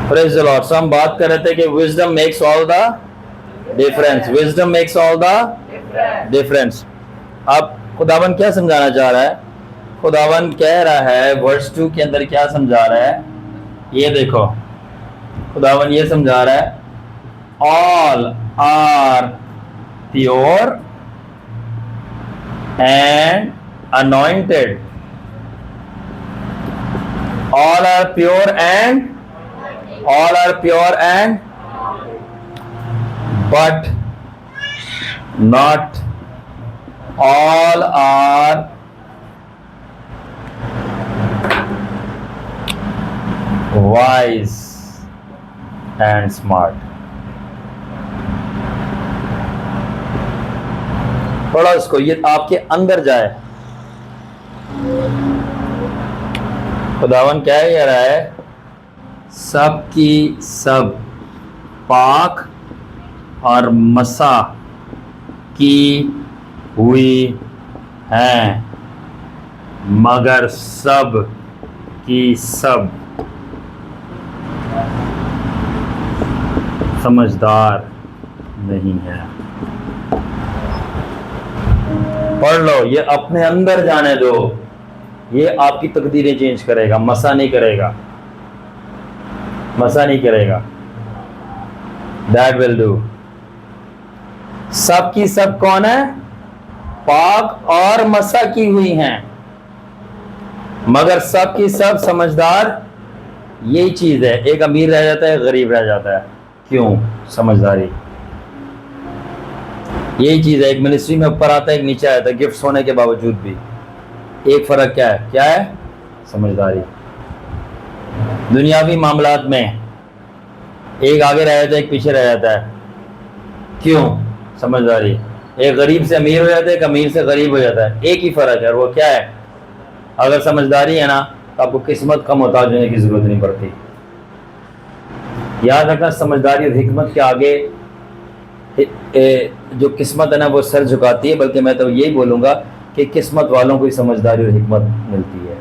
Praise the Lord. सो हम बात कर रहे थे कि wisdom makes all the difference, wisdom makes all the difference. अब खुदावन क्या समझाना चाह रहा है? खुदावन कह रहा है वर्स 2 के अंदर क्या समझा रहा है, ये देखो। खुदावन ये समझा रहा है, all are pure and anointed, all are pure and but not all are wise and smart। थोड़ा इसको ये आपके अंदर जाए। खुदावन क्या कह रहा है? सब की सब पाक और मसा की हुई हैं, मगर सब की सब समझदार नहीं है। पढ़ लो, ये अपने अंदर जाने दो, ये आपकी तकदीरें चेंज करेगा, मसा नहीं करेगा, मसा नहीं करेगा। That will do. सब की सब कौन है? पाक और मसा की हुई हैं, मगर सब की सब समझदार। यही चीज है, एक अमीर रह जाता है, गरीब रह जाता है। क्यों? समझदारी। यही चीज है, एक मिनिस्ट्री में ऊपर आता है, एक नीचे आता है, गिफ्ट्स होने के बावजूद भी। एक फर्क क्या है? क्या है? समझदारी। दुनियावी मामलात में एक आगे रह जाता है, एक पीछे रह जाता है। क्यों? समझदारी। एक गरीब से अमीर हो जाता है, एक अमीर से गरीब हो जाता है। एक ही फर्क है, और वो क्या है? अगर समझदारी है ना, तो आपको किस्मत का मोहताज होने की जरूरत नहीं पड़ती। याद रखना, समझदारी और हिकमत के आगे जो किस्मत है ना, वो सर झुकाती है। बल्कि मैं तो यही बोलूंगा कि किस्मत वालों को ही समझदारी और हिकमत मिलती है।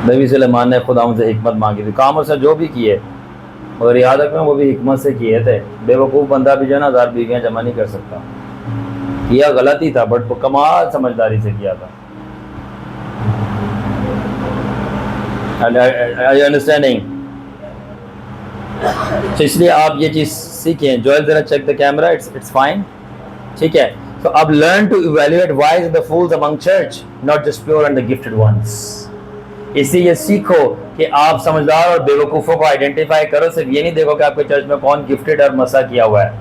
नबी सुलेमान ने खुदा से हिकमत मांगी थी, काम उसने जो भी किए, और याद रखना वो भी हिकमत से किए थे। बेवकूफ़ बंदा भी जो है ना 1000 बीघियाँ जमा नहीं कर सकता। किया गलती था, बट वो कमाल समझदारी से किया था। अंडरस्टैंडिंग। तो इसलिए आप ये चीज सीखें। जोएल जरा check the camera, it's fine, ठीक है। तो अब learn to evaluate wise the fools among church, not just pure and the gifted ones. इसलिए सीखो कि आप समझदार और बेवकूफों को आइडेंटिफाई करो। सिर्फ ये नहीं देखो कि आपके चर्च में कौन गिफ्टेड और मसा किया हुआ है।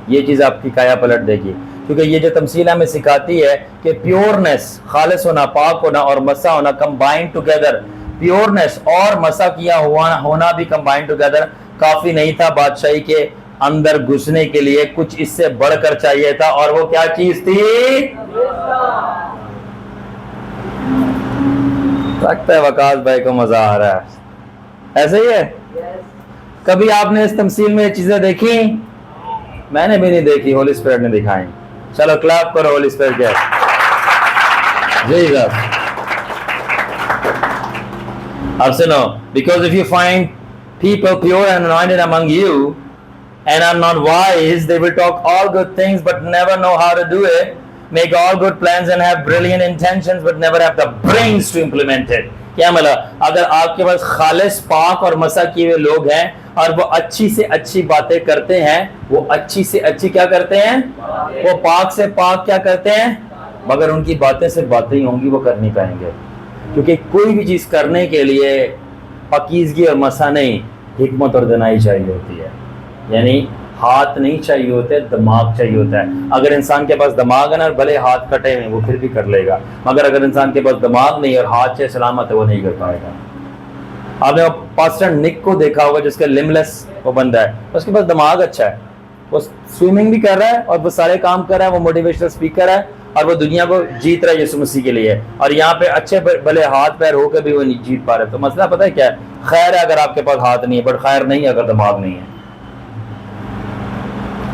ये चीज आपकी काया पलट देगी, क्योंकि ये जो तमसील हमें सिखाती है कि प्योरनेस, खालिस होना, पाक होना और मसा होना कंबाइंड टुगेदर। प्योरनेस और मसा किया हुआ होना भी कंबाइंड टुगेदर काफी नहीं था बादशाही के अंदर घुसने के लिए। कुछ इससे बढ़कर चाहिए था, और वो क्या चीज थी? लगता है वकास भाई को मजा आ रहा है, ऐसे ही है। कभी आपने इस तमसील में ये चीजें देखी? मैंने भी नहीं देखी, होली स्पिरिट ने दिखाई। चलो क्लैप करो होली स्पिरिट के। जी सर। अब सुनो, because if you find people pure and anointed among you and are not wise, they will talk all good things but never know how to do it, make all good plans and have brilliant intentions but never have the brains to implement it। क्या मतलब? अगर आपके पास खालिस, पाक और मसा किए हुए लोग हैं और वो अच्छी से अच्छी बातें करते हैं, वो अच्छी से अच्छी क्या करते हैं? वो पाक से पाक क्या करते हैं? मगर उनकी बातें सिर्फ बातें ही होंगी, वो कर नहीं पाएंगे। क्योंकि कोई भी चीज करने के लिए पकीजगी और मसा नहीं, हिकमत और दनाई चाहिए होती है। यानी हाथ नहीं चाहिए होते, दिमाग चाहिए होता है। अगर इंसान के पास दिमाग है ना, भले हाथ कटे हुए वो फिर भी कर लेगा, मगर अगर इंसान के पास दिमाग नहीं और हाथ से सलामत है, वो नहीं कर पाएगा। आपने पास्टर निक को देखा होगा, जिसका लिमलेस वो बंदा है, उसके पास दिमाग अच्छा है, वो स्विमिंग भी कर रहा है और वो सारे काम कर रहा है, वो मोटिवेशनल स्पीकर है और वो दुनिया को जीत रहा है यीशु मसीह के लिए। और यहाँ पे अच्छे भले हाथ पैर होकर भी वो नहीं जीत पा रहे। तो मसला पता है क्या है? खैर है अगर आपके पास हाथ नहीं है, बट खैर नहीं है अगर दिमाग नहीं है।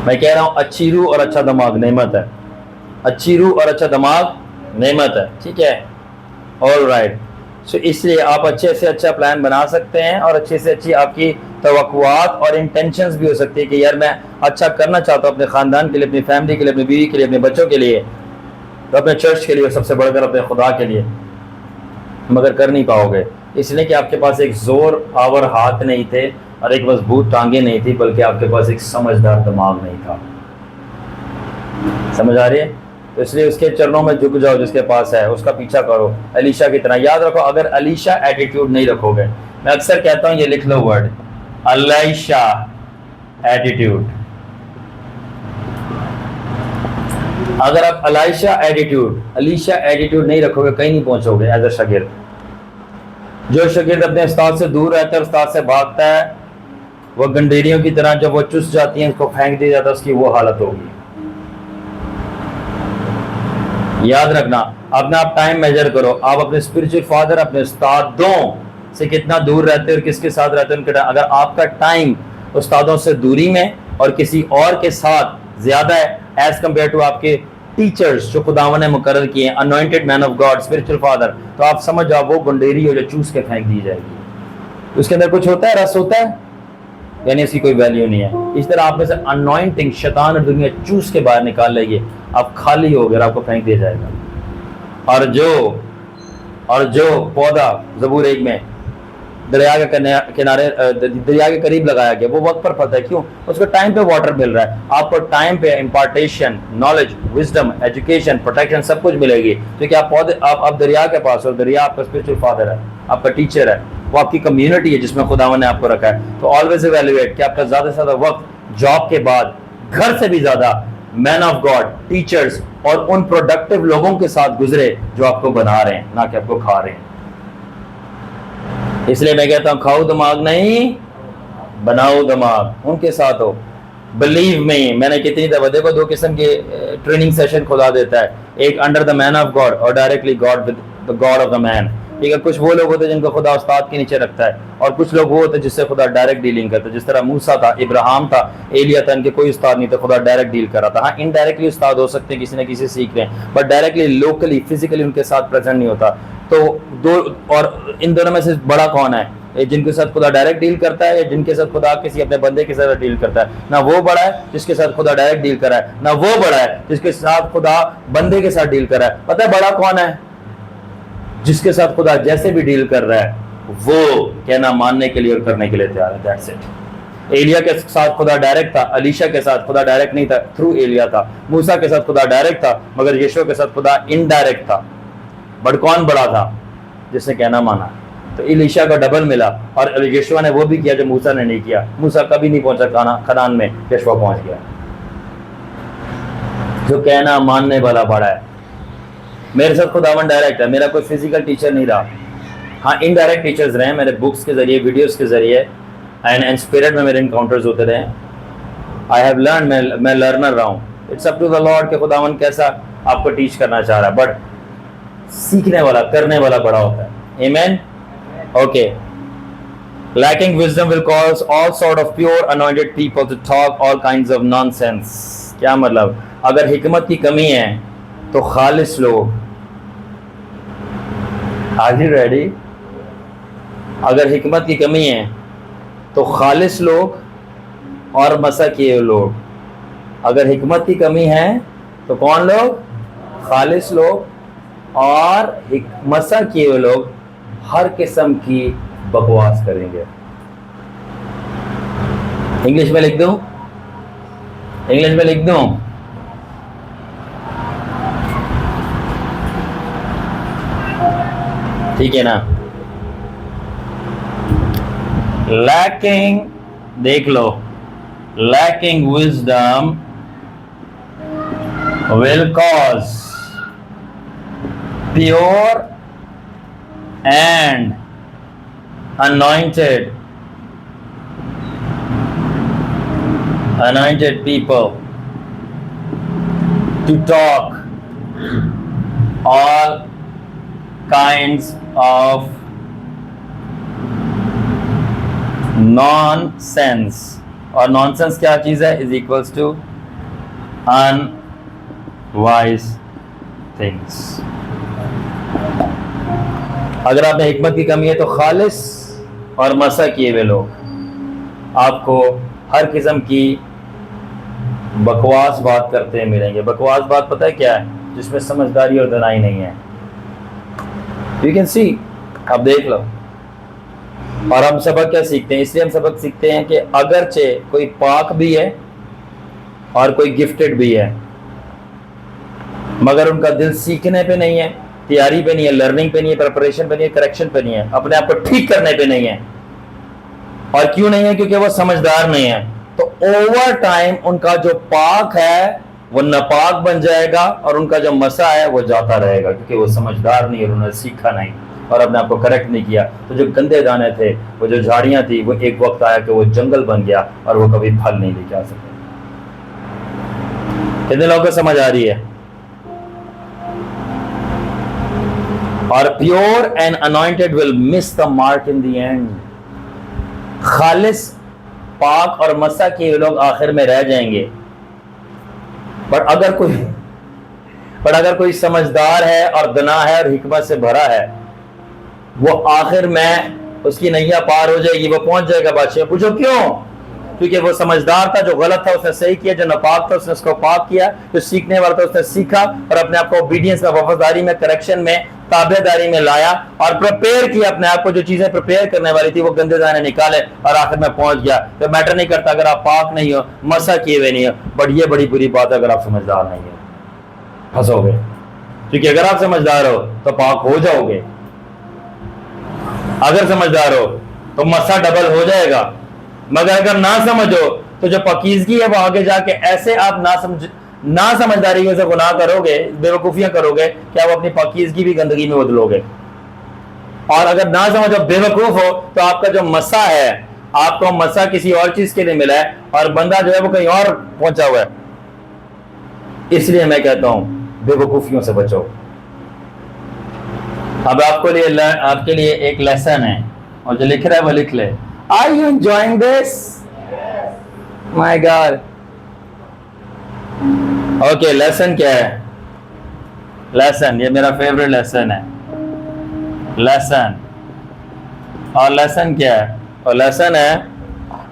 मैं कह रहा हूँ अच्छी रूह और अच्छा दिमाग नेमत है। अच्छी रूह और अच्छा दिमाग नेमत है, ठीक है। All right. सो इसलिए आप अच्छे से अच्छा प्लान बना सकते हैं और अच्छे से अच्छी आपकी तवक्कुआत और इंटेंशंस भी हो सकती है कि यार मैं अच्छा करना चाहता हूँ अपने ख़ानदान के लिए, अपनी फैमिली के लिए, अपनी बीवी के लिए, अपने बच्चों के लिए, तो अपने चर्च के लिए और सबसे बढ़कर अपने खुदा के लिए, मगर कर नहीं पाओगे इसलिए कि आपके पास एक ज़ोर आवर हाथ नहीं थे और एक मजबूत टांगे नहीं थी, बल्कि आपके पास एक समझदार दिमाग नहीं था। समझ आ रही है? तो इसलिए उसके चरणों में झुक जाओ, जिसके पास है उसका पीछा करो अलीशा की तरह। याद रखो, अगर अलीशा एटीट्यूड नहीं रखोगे, मैं अक्सर कहता हूँ ये लिख लो वर्ड अलीशा एटीट्यूड, अगर आप अलीशा एटीट्यूड नहीं रखोगे कहीं नहीं पहुंचोगे एज अ शागिर्द। जो शागिर्द अपने उस्ताद से दूर रहता है, उस्ताद से भागता है, वह गंडेरियों की तरह जब वो चुस जाती हैं उसको फेंक दिया जाता है, उसकी वो हालत होगी। याद रखना, अपना आप टाइम मेजर करो, आप अपने स्पिरिचुअल फादर, अपने उस्तादों से कितना दूर रहते हो और किसके साथ रहते हो उनके टाइम। अगर आपका टाइम उस्तादों से दूरी में और किसी और के साथ ज्यादा है एज कम्पेयर टू आपके टीचर्स जो खुदावन ने मुकर्रर किए हैं, anointed man of God, spiritual father, तो आप समझ जाओ वो गुंडेरी हो जो चूस के फेंक दी जाएगी। उसके अंदर कुछ होता है, रस होता है, यानी इसकी कोई वैल्यू नहीं है। इस तरह आप में से अनॉइंटिंग शैतान और दुनिया चूस के बाहर निकाल लेगी, आप खाली हो गए, आपको फेंक दिया जाएगा। और जो पौधा ज़बूर 1 में दरिया के किनारे, दरिया के करीब लगाया गया, वो वक्त पर फलता है। क्यों? उसको टाइम पे वाटर मिल रहा है। आपको टाइम पे इम्पार्टेशन, नॉलेज, विजडम, एजुकेशन, प्रोटेक्शन सब कुछ मिलेगी, क्योंकि आप पौधे, आप दरिया के पास हो। दरिया आपका स्पिरिचुअल फादर है, आपका टीचर है, वो आपकी कम्युनिटी है जिसमें खुदावन ने आपको रखा है। तो ऑलवेज इवैल्यूएट कि आपका ज़्यादा से ज़्यादा वक्त जॉब के बाद, घर से भी ज़्यादा मैन ऑफ गॉड, टीचर्स और उन प्रोडक्टिव लोगों के साथ गुजरे जो आपको बना रहे हैं, ना कि आपको खा रहे हैं। इसलिए मैं कहता हूं, खाओ दिमाग नहीं, बनाओ दिमाग, उनके साथ हो। बिलीव में, मैंने कितनी दफा, देखो 2 किस्म के ट्रेनिंग सेशन खुदा देता है, एक under the man of God और directly God with the God of the man. ठीक है, कुछ वो लोग होते हैं जिनको खुदा उस्ताद के नीचे रखता है, और कुछ लोग वो होते हैं जिससे खुदा डायरेक्ट डीलिंग करता है। जिस तरह मूसा था, इब्राहिम था, एलिया था, इनके कोई उस्ताद नहीं था, खुदा डायरेक्ट डील कर रहा था। हाँ, इनडायरेक्टली उस्ताद हो सकते हैं, किसी न किसी सीख रहे हैं, बट डायरेक्टली लोकली फिजिकली उनके साथ प्रेजेंट नहीं होता। तो दो, और इन दोनों में से बड़ा कौन है? जिनके साथ खुदा डायरेक्ट डील करता है, या जिनके साथ खुदा किसी अपने बंदे के साथ डील करता है? ना वो बड़ा है जिसके साथ खुदा डायरेक्ट डील कर रहा है, ना वो बड़ा है जिसके साथ खुदा बंदे के साथ डील कर रहा है। पता है बड़ा कौन है? जिसके साथ खुदा जैसे भी डील कर रहा है वो कहना मानने के लिए और करने के लिए तैयार है। That's it. एलिया के साथ खुदा डायरेक्ट था, अलीशा के साथ खुदा डायरेक्ट नहीं था, थ्रू एलिया था। मूसा के साथ खुदा डायरेक्ट था, मगर यीशु के साथ खुदा इनडायरेक्ट था। बट कौन बड़ा था? जिसने कहना माना। तो एलीशा का डबल मिला, और यीशु ने वो भी किया जो मूसा ने नहीं किया। मूसा कभी नहीं पहुंचा खनान में, यीशु पहुंच गया। जो कहना मानने वाला बड़ा है। मेरे साथ खुदावन डायरेक्ट है, मेरा कोई फिजिकल टीचर नहीं रहा। हाँ, इनडायरेक्ट टीचर्स रहे मेरे, बुक्स के जरिए, वीडियोस के जरिए, एंड स्पिरिट में मेरे इनकाउंटर्स होते रहे। आई हैव लर्न, मैं लर्नर रहा हूँ। It's up to the Lord के खुदावन कैसा आपको टीच करना चाह रहा है, बट सीखने वाला, करने वाला बड़ा होता है। आमीन। Okay. Lacking wisdom will cause all sort of pure anointed people to talk all kinds of nonsense. क्या मतलब? अगर हिकमत की कमी है तो खालिस लोग, आर यू रेडी? अगर हिकमत की कमी है तो खालिस लोग और मसा किए लोग। अगर हिकमत की कमी है तो कौन लोग? खालिस लोग और मसा किए लोग हर किस्म की बकवास करेंगे। इंग्लिश में लिख दूं? इंग्लिश में लिख दूं? ठीक है ना? लैकिंग, देख लो, lacking wisdom will cause pure and anointed people to talk all kinds of nonsense, और nonsense क्या चीज़ है? is equals to unwise things। अगर आप में हिकमत की कमी है तो खालिस और मसा किए हुए लोग आपको हर किस्म की बकवास बात करते मिलेंगे। बकवास बात पता है क्या है? जिसमें समझदारी और दनाई नहीं है। यू कैन सी, आप देख लो। और हम सबक क्या सीखते हैं? इसलिए हम सबक सीखते हैं कि अगरचे कोई पाक भी है और कोई गिफ्टेड भी है, मगर उनका दिल सीखने पे नहीं है, तैयारी पे नहीं है, लर्निंग पे नहीं है, प्रिपरेशन पे नहीं है, करेक्शन पे नहीं है, अपने आप को ठीक करने पे नहीं है। और क्यों नहीं है? क्योंकि वो समझदार नहीं है। तो ओवर टाइम उनका जो पाक है वो नापाक बन जाएगा और उनका जो मसा है वो जाता रहेगा, क्योंकि वो समझदार नहीं और उन्होंने सीखा नहीं और अपने आप को करेक्ट नहीं किया। तो जो गंदे दाने थे, वो जो झाड़ियां थी, वो एक वक्त आया कि वो जंगल बन गया और वो कभी फल नहीं लेके आ सके। कितने लोगों को समझ आ रही है? और pure and anointed will miss the mark in the end. खालिस, पाक और मसा किए लोग आखिर में रह जाएंगे। पर अगर कोई समझदार है और दना है और हिकमत से भरा है, वो आखिर में उसकी नैया पार हो जाएगी, वो पहुंच जाएगा बादशाह। पूछो क्यों? क्योंकि वो समझदार था, जो गलत था उसने सही किया, जो नापाक था उसने उसको पाक किया, जो सीखने वाला था उसने सीखा और अपने आप को ओबीडियंस में, वफादारी में, करेक्शन में, ताबेदारी में लाया और प्रिपेयर किया अपने आप को। जो चीजें प्रिपेयर करने वाली थी वो गंदे दाने निकाले और आखिर में पहुंच गया। तो मैटर नहीं करता अगर आप पाक नहीं हो, मसा किए हुए नहीं हो, बट ये बड़ी बुरी बात है अगर आप समझदार नहीं हो, फंसोगे। क्योंकि अगर आप समझदार हो तो पाक हो जाओगे, अगर समझदार हो तो मसा डबल हो जाएगा। मगर अगर ना समझो तो जो पकीजगी है वो आगे जाके ऐसे आप ना समझदारी से गुनाह करोगे, बेवकूफियां करोगे कि आप अपनी पकीजगी भी गंदगी में बदलोगे। और अगर ना समझो, बेवकूफ हो, तो आपका जो मसा है, आपको मसा किसी और चीज के लिए मिला है और बंदा जो है वो कहीं और पहुंचा हुआ है। इसलिए मैं कहता हूं बेवकूफियों से बचो। अब आपके लिए एक लेसन है और जो लिख रहा है वो लिख ले। Are you enjoying this? My God. Okay, lesson क्या है? लेसन, ये मेरा फेवरेट लेसन है, लेसन। और लेसन क्या है? और लेसन है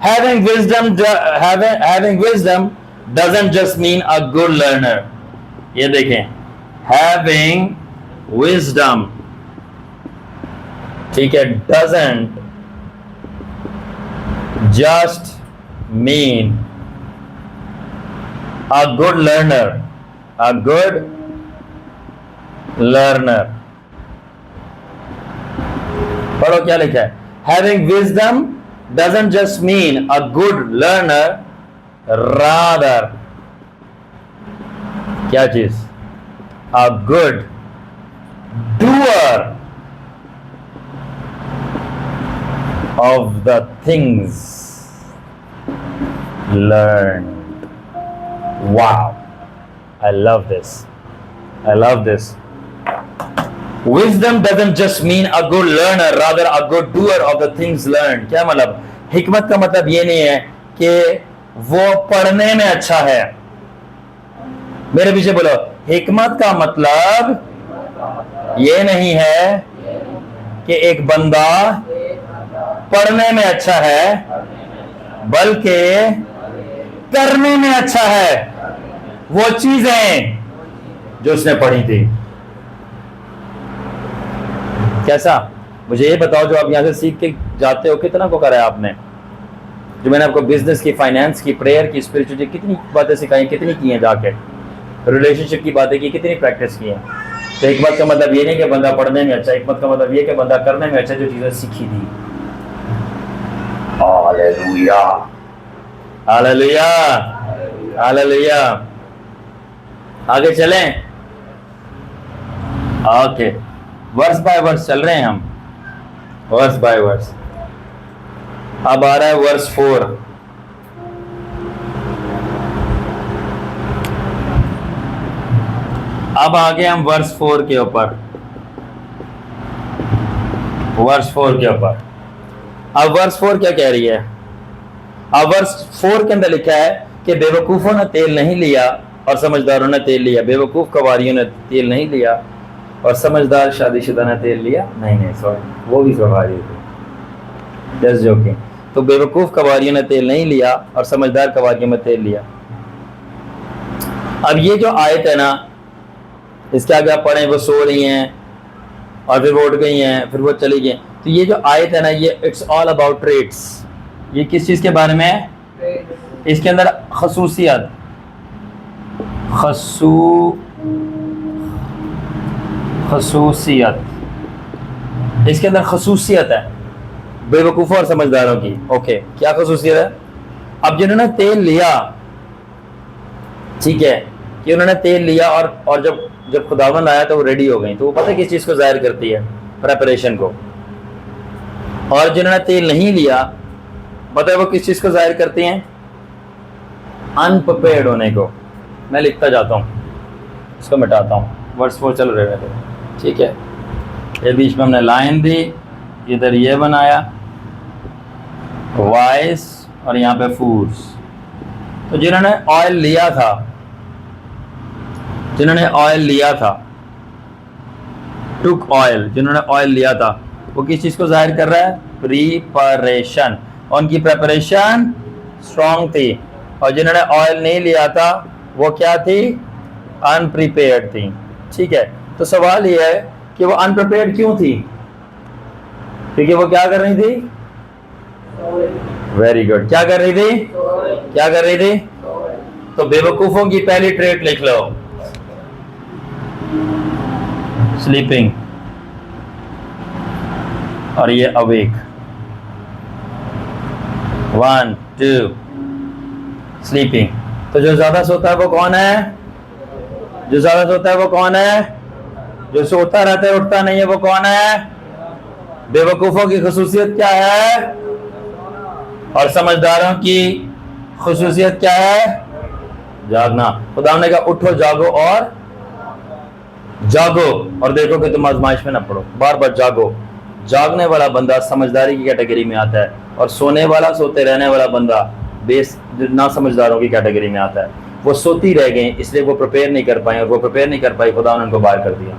having wisdom doesn't just mean a good learner। ये देखें, having wisdom, ठीक है, doesn't just mean a good learner, a good learner। पढ़ो क्या लिखा है? Having wisdom doesn't just mean a good learner, rather क्या चीज? A good doer of the things learned। Wow, I love this, I love this। Wisdom doesn't just mean a good learner, rather a good doer of the things learned। क्या मतलब? हिकमत का मतलब ये नहीं है कि वो पढ़ने में अच्छा है। मेरे पीछे बोलो, हिकमत का मतलब ये नहीं है कि एक बंदा पढ़ने में अच्छा है, बल्कि करने में अच्छा है वो चीजें जो उसने पढ़ी थी। कैसा? मुझे ये बताओ, जो आप यहां से सीख के जाते हो, कितना को करा है आपने? जो मैंने आपको बिजनेस की, फाइनेंस की, प्रेयर की, स्पिरिचुअलिटी, कितनी बातें सिखाई, कितनी की हैं जाके, रिलेशनशिप की बातें की, कितनी प्रैक्टिस की है। तो हिकमत का मतलब ये नहीं कि बंदा पढ़ने में अच्छा, हिकमत का मतलब ये कि बंदा करने में अच्छा, जो चीजें सीखी थी। Hallelujah, hallelujah, hallelujah. आगे चलें। ओके, वर्स बाय वर्स चल रहे हैं हम, वर्स बाय वर्स। अब आ रहा है वर्स 4। अब आगे हम वर्स 4 के ऊपर, वर्स 4 के ऊपर। अब वर्स 4 क्या कह रही है? अब वर्स 4 के अंदर लिखा है कि बेवकूफों ने तेल नहीं लिया और समझदारों ने तेल लिया। बेवकूफ कवारियों ने तेल नहीं लिया और समझदार शादीशुदा ने तेल लिया? नहीं सॉरी, वो भी कवारी थी, जस्ट जोकिंग। तो बेवकूफ़ कवारियों ने तेल नहीं लिया और समझदार कवारियों में तेल लिया। अब ये जो आयत है ना, इसके आगे आप पढ़ें, वो सो रही हैं और फिर वो उठ गई हैं, फिर वो चली गई। तो ये जो आयत है ना, ये इट्स ऑल अबाउट ट्रेट्स। ये किस चीज़ के बारे में है? इसके अंदर खसूसियत, खसूसियत, इसके अंदर खसूसियत है बेवकूफ़ों और समझदारों की। ओके, क्या खसूसियत है? अब जिन्होंने तेल लिया, ठीक है, कि उन्होंने तेल लिया और जब खुदावंद आया तो वो रेडी हो गई, तो वो पता है किस चीज़ को जाहिर करती है? प्रेपरेशन को। और जिन्होंने तेल नहीं लिया, पता है वो किस चीज़ को जाहिर करती हैं? अनप्रिपेयर्ड होने को। मैं लिखता जाता हूँ, इसको मिटाता हूँ, वर्ड्स 4 चल रहे थे, ठीक है। ये बीच में हमने लाइन दी, इधर ये बनाया वाइस और यहाँ पे फूड्स। तो जिन्होंने ऑयल लिया था, टुक ऑयल, जिन्होंने ऑयल लिया था, वो किस चीज़ को जाहिर कर रहा है? प्रिपरेशन। उनकी प्रेपरेशन स्ट्रॉन्ग थी। और जिन्होंने ऑयल नहीं लिया था, वो क्या थी? अनप्रिपेयर्ड थी, ठीक है। तो सवाल ये है कि वो अनप्रिपेयर्ड क्यों थी? क्योंकि वो क्या कर रही थी? वेरी गुड, क्या कर रही थी? तो बेवकूफों की पहली ट्रेट लिख लो, स्लीपिंग, और ये अवेक। 1 2 स्लीपिंग। तो जो ज्यादा सोता है वो कौन है? जो सोता रहता है, उठता नहीं है, वो कौन है? बेवकूफों की खुसूसियत क्या है और समझदारों की खुसूसियत क्या है? जागना। खुदा ने कहा उठो, जागो और देखो कि तुम आजमाइश में ना पड़ो। बार बार जागो। जागने वाला बंदा समझदारी की कैटेगरी में आता है, और सोने वाला, सोते रहने वाला बंदा ना समझदारों की कैटेगरी में आता है। वो सोती रह गई, इसलिए वो प्रिपेयर नहीं कर पाए, और वो प्रिपेयर नहीं कर पाई, खुदा ने उनको बाहर कर दिया।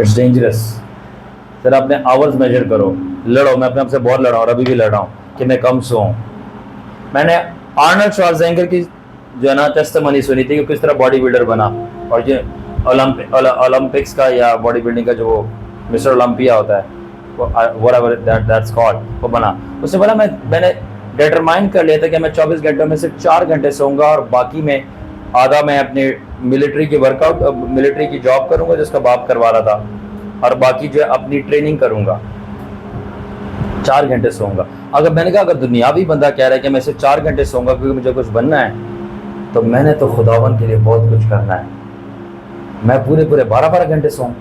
It's dangerous. सर आपने आवर्स मेजर करो, लड़ो। मैं अपने आप से बहुत लड़ा और अभी भी लड़ रहा हूँ कि मैं कम सोऊं। मैंने आर्नल्ड श्वार्ज़नेगर की जो है ना टेस्टिमनी सुनी थी कि किस तरह बॉडी बिल्डर बना, और जो ओलंपिक्स का या बॉडी बिल्डिंग का जो वो मिस्टर ओलंपिया होता है, whatever that's called, वो बना। उसने बोला मैंने डिटरमाइन कर लिया था कि मैं 24 घंटों में सिर्फ 4 घंटे सोऊंगा, और बाकी में आधा मैं अपने मिलिट्री की जॉब करूंगा जिसका बाप करवा रहा था, और बाकी जो है अपनी ट्रेनिंग करूंगा। 4 घंटे सोऊंगा। मैंने कहा अगर दुनियावी बंदा कह रहा है कि मैं सिर्फ 4 घंटे सोऊंगा क्योंकि मुझे कुछ बनना है, तो मैंने तो खुदावन के लिए बहुत कुछ करना है। मैं पूरे 12 घंटे सोऊं,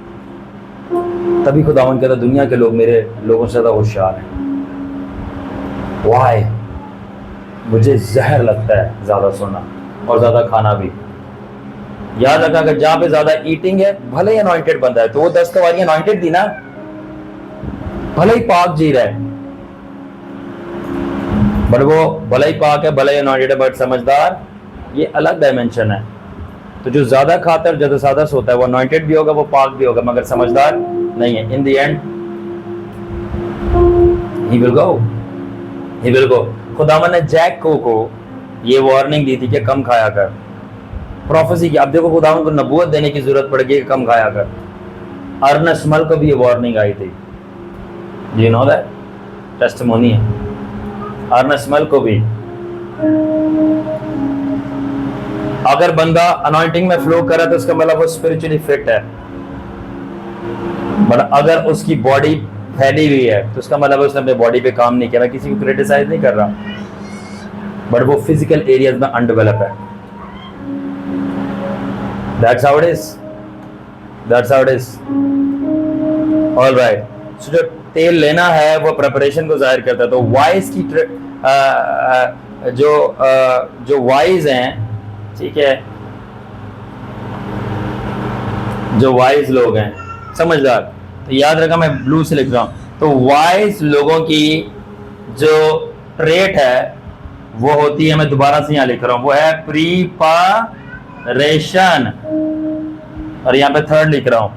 तभी खुदावन कहता दुनिया के लोग मेरे लोगों से ज़्यादा होशियार हैं। वाई? मुझे जहर लगता है ज़्यादा सोना और ज़्यादा खाना भी। याद रखना, अगर जहाँ पे ज़्यादा ईटिंग है, भले ही अनॉइंटेड बंदा है, तो वो 10 कवारियां अनॉइंटेड थी ना, भले ही पाक जी रहा है, बट वो भले ही पाक है, भले ही अनॉइंटेड है, बट समझदार, ये अलग डायमेंशन है। तो जो ज़्यादा खाता है और ज़्यादा सादा सोता है, वो अनॉइंटेड भी होगा, वो पाक भी होगा, मगर समझदार नहीं है। इन the and he will go. खुदावन ने जैक को ये वार्निंग दी थी कि कम खाया कर, प्रोफेसी की। अब देखो खुदावन को नबूवत देने की जरूरत पड़ गई कि कम खाया कर। अर्नेस्ट मल को भी ये वार्निंग आई थी, यू नो दैट, टेस्टिमोनी है। अर्नेस्ट मल को भी, अगर बंदा अनॉइंटिंग में फ्लो कर रहा है तो उसका मतलब वो स्पिरिचुअली फिट है, बट अगर उसकी बॉडी फैली हुई है तो उसका मतलब उसने अपने बॉडी पे काम नहीं किया। मैं किसी को क्रिटिसाइज नहीं कर रहा, बट वो फिजिकल एरियाज में अनडेवलप है। That's how it is. All right. So जो तेल लेना है वो प्रिपरेशन को जाहिर करता है। तो वाइज की जो वाइज हैं, ठीक है, जो वाइज लोग हैं, समझदार, तो याद रखा मैं ब्लू से लिख रहा हूं। तो वाइज लोगों की जो ट्रेट है वो होती है, मैं दोबारा से यहां लिख रहा हूं, वो है प्रिपरेशन। और यहाँ पे थर्ड लिख रहा हूँ,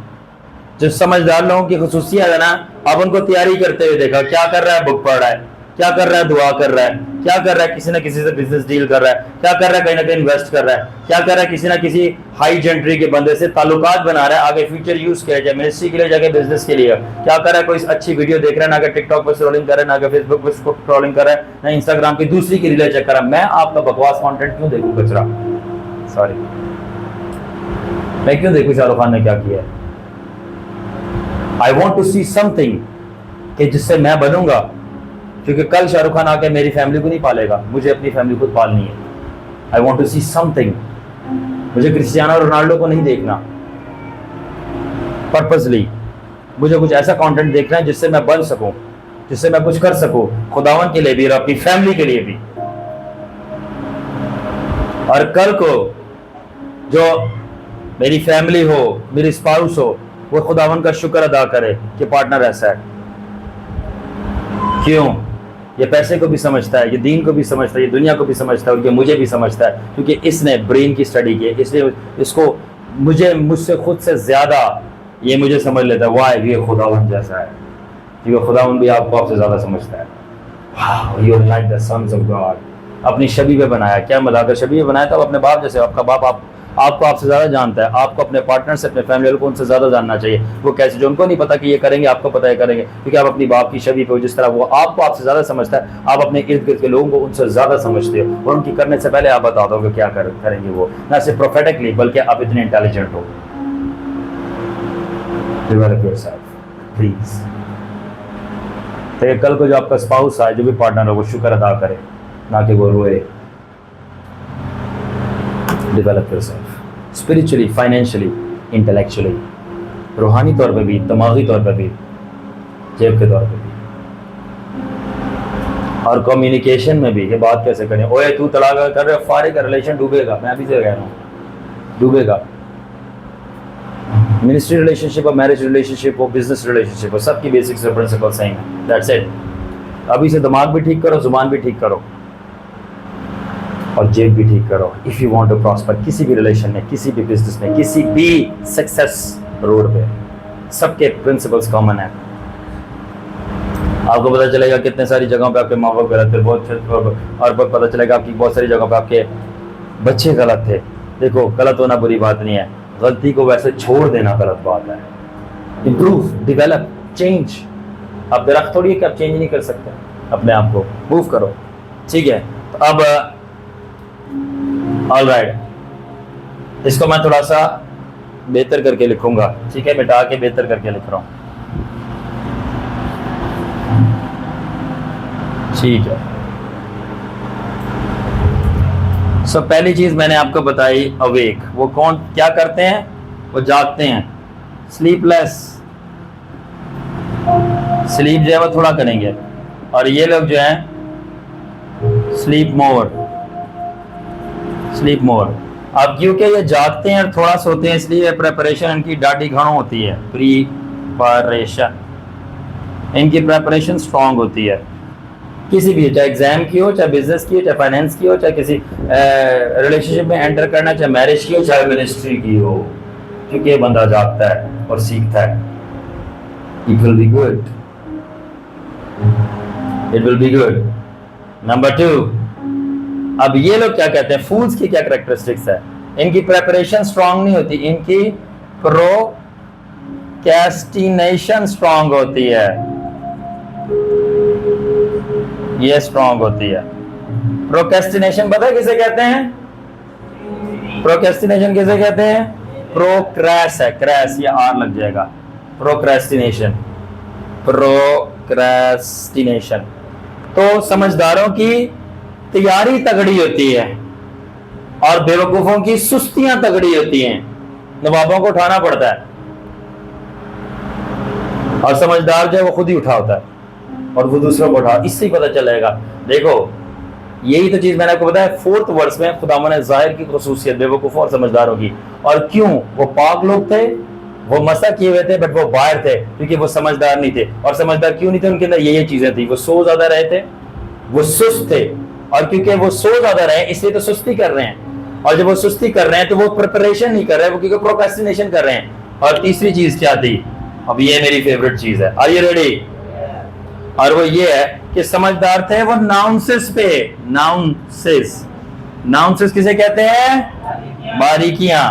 जो समझदार लोगों की खुसूसियत है ना, अब उनको तैयारी करते हुए देखा, क्या कर रहा है, बुक पढ़ रहा है, क्या कर रहा है, दुआ कर रहा है, क्या कर रहा है, किसी ना किसी से बिजनेस डील कर रहा है, क्या कर रहा है, कहीं ना कहीं इन्वेस्ट कर रहा है, क्या कर रहा है, किसी ना किसी हाई जेंट्री के बंदे से ताल्लुकात बना रहा है, आगे फ्यूचर यूज किया जाए, मिनिस्ट्री के लिए जाके बिजनेस के लिए, क्या कर रहा है, कोई अच्छी वीडियो देख रहा है, ना कि टिकटॉक पर स्क्रॉलिंग कर रहा है, ना कि फेसबुक पर स्क्रॉलिंग कर रहा है, ना इंस्टाग्राम की दूसरी की रीलें चेक कर रहा है। मैं आपका बकवास कंटेंट क्यों देखूं, कचरा, सॉरी, मैं क्यों देखूं शाहरुख खान ने क्या किया है। I want to see something कि जिससे मैं बनूंगा, क्योंकि कल शाहरुख खान आके मेरी फैमिली को नहीं पालेगा, मुझे अपनी फैमिली खुद पालनी है। I want to see something, मुझे क्रिस्टियानो रोनाल्डो को नहीं देखना पर्पसली, मुझे कुछ ऐसा कंटेंट देखना है जिससे मैं बन सकूं, जिससे मैं कुछ कर सकूं, खुदावन के लिए भी और अपनी फैमिली के लिए भी। और कल को जो मेरी फैमिली हो, मेरी स्पाउस हो, वो खुदावन का शुक्र अदा करे कि पार्टनर ऐसा है। क्यों? ये पैसे को भी समझता है, ये दीन को भी समझता है, ये दुनिया को भी समझता है, और ये मुझे भी समझता है, क्योंकि इसने ब्रेन की स्टडी की है, इसलिए इसको मुझसे खुद से ज्यादा ये मुझे समझ लेता है। वाह, ये खुदावन जैसा है, क्योंकि खुदावन भी आपको आपसे ज्यादा समझता है। You are like the sons of God. अपनी शबी पे बनाया, क्या मिलाकर शबी पे बनाया था, अपने बाप जैसे। आपका बाप आपको आपसे ज्यादा जानता है, आपको अपने पार्टनर से, अपने फैमिली वालों को उनसे ज्यादा जानना चाहिए। वो कैसे, जो उनको नहीं पता कि ये करेंगे, आपको पता है करेंगे, क्योंकि आप अपनी बाप की छवि पे हो। जिस तरह वो आपको आपसे ज्यादा समझता है, आप अपने इर्द गिर्द के लोगों को उनसे ज्यादा समझते हो, और उनकी करने से पहले आप बता दो क्या करेंगे वो, ना सिर्फ प्रोफेटिकली बल्कि आप इतने इंटेलिजेंट हो। Develop yourself please. तो कल को जो आपका स्पाउस है, जो भी पार्टनर हो, वो शुक्र अदा करे, ना कि वो रोए। Develop yourself spiritually, financially, intellectually, रूहानी तौर पे भी, दिमागी तौर पे भी, जेब के तौर पे भी, और कम्युनिकेशन में भी। ये बात कैसे करें, ओए तू तलाक कर रहे हो, फारिग रिलेशन डूबेगा। मैं अभी से कह रहा हूँ, डूबेगा। मिनिस्ट्री रिलेशनशिप और मैरिज रिलेशनशिप हो, बिजनेस रिलेशनशिप हो, सबकी बेसिक्स और प्रिंसिपल सेम है। That's it. अभी से दिमाग भी ठीक करो, जुबान भी ठीक करो, और जेब भी ठीक करो। If you want to prosper, किसी भी रिलेशन में, किसी भी बिजनेस में, किसी भी सक्सेस रोड पे, सबके प्रिंसिपल्स कॉमन है। आपको पता चलेगा कितने सारी जगहों पे आपके माँ बाप गलत थे, और पता चलेगा आपकी बहुत सारी जगहों पे आपके बच्चे गलत थे। देखो, गलत होना बुरी बात नहीं है, गलती को वैसे छोड़ देना गलत बात है। Improve, develop, change. आप दरख्त थोड़ी है कि आप चेंज नहीं कर सकते अपने आप को, मूव करो। ठीक है, तो अब ऑल राइट, इसको मैं थोड़ा सा बेहतर करके लिखूंगा। ठीक है, मिटा के बेहतर करके लिख रहा हूं। ठीक है, सो पहली चीज मैंने आपको बताई, अवेक। वो कौन क्या करते हैं? वो जागते हैं। स्लीपलेस, स्लीप जो है वो थोड़ा करेंगे, और ये लोग जो हैं स्लीप मोर, स्लीप मोर। अब क्योंकि ये जागते हैं और थोड़ा सोते हैं, इसलिए प्रेपरेशन इनकी डाटी घणो होती है। प्रीपरेशन, इनकी प्रेपरेशन स्ट्रांग होती है, किसी भी, चाहे एग्जाम की हो, चाहे बिजनेस की हो, चाहे फाइनेंस की हो, चाहे किसी रिलेशनशिप में एंटर करना, चाहे मैरिज की हो, चाहे मिनिस्ट्री की हो। क्योंकि ये बंदा जागता है और सीखता है। It will be good, it will be good. Number 2, अब ये लोग क्या कहते हैं, फूल्स की क्या कैरेक्टरिस्टिक्स है? इनकी प्रेपरेशन स्ट्रांग नहीं होती, इनकी प्रोक्रेस्टिनेशन स्ट्रांग होती है। ये स्ट्रांग होती है। प्रोक्रेस्टिनेशन पता है किसे कहते हैं? प्रोक्रेस्टिनेशन किसे कहते हैं? प्रोक्रैस है, क्रैश, ये आर लग जाएगा। Procrastination, procrastination. तो समझदारों की तैयारी तगड़ी होती है, और बेवकूफों की सुस्तियां तगड़ी होती हैं। नवाबों को उठाना पड़ता है, और समझदार जो है वो खुद ही उठा होता है, और वो दूसरों को उठा। इससे ही पता चलेगा। देखो, यही तो चीज मैंने आपको बताया। 4th वर्स में खुदावन ने जाहिर की खुसूसियत बेवकूफों और समझदारों की। और क्यों? वो पाक लोग थे, वो मसा किए हुए थे, बट वो बाहर थे, क्योंकि वो समझदार नहीं थे। और समझदार क्यों नहीं थे? उनके अंदर ये चीजें थी। वो सो ज्यादा रहे थे, वो सुस्त थे, और क्योंकि वो सो ज्यादा रहे इसलिए तो सुस्ती कर रहे हैं। और जब वो सुस्ती कर रहे हैं तो वो प्रिपरेशन नहीं कर रहे हैं, वो क्योंकि प्रोक्रेस्टिनेशन कर रहे हैं। और तीसरी चीज क्या थी, अब ये मेरी फेवरेट चीज है, आर यू रेडी? और वो ये है कि समझदार थे वो नाउंसेस पे, नाउंसेस किसे कहते हैं? बारीकियां,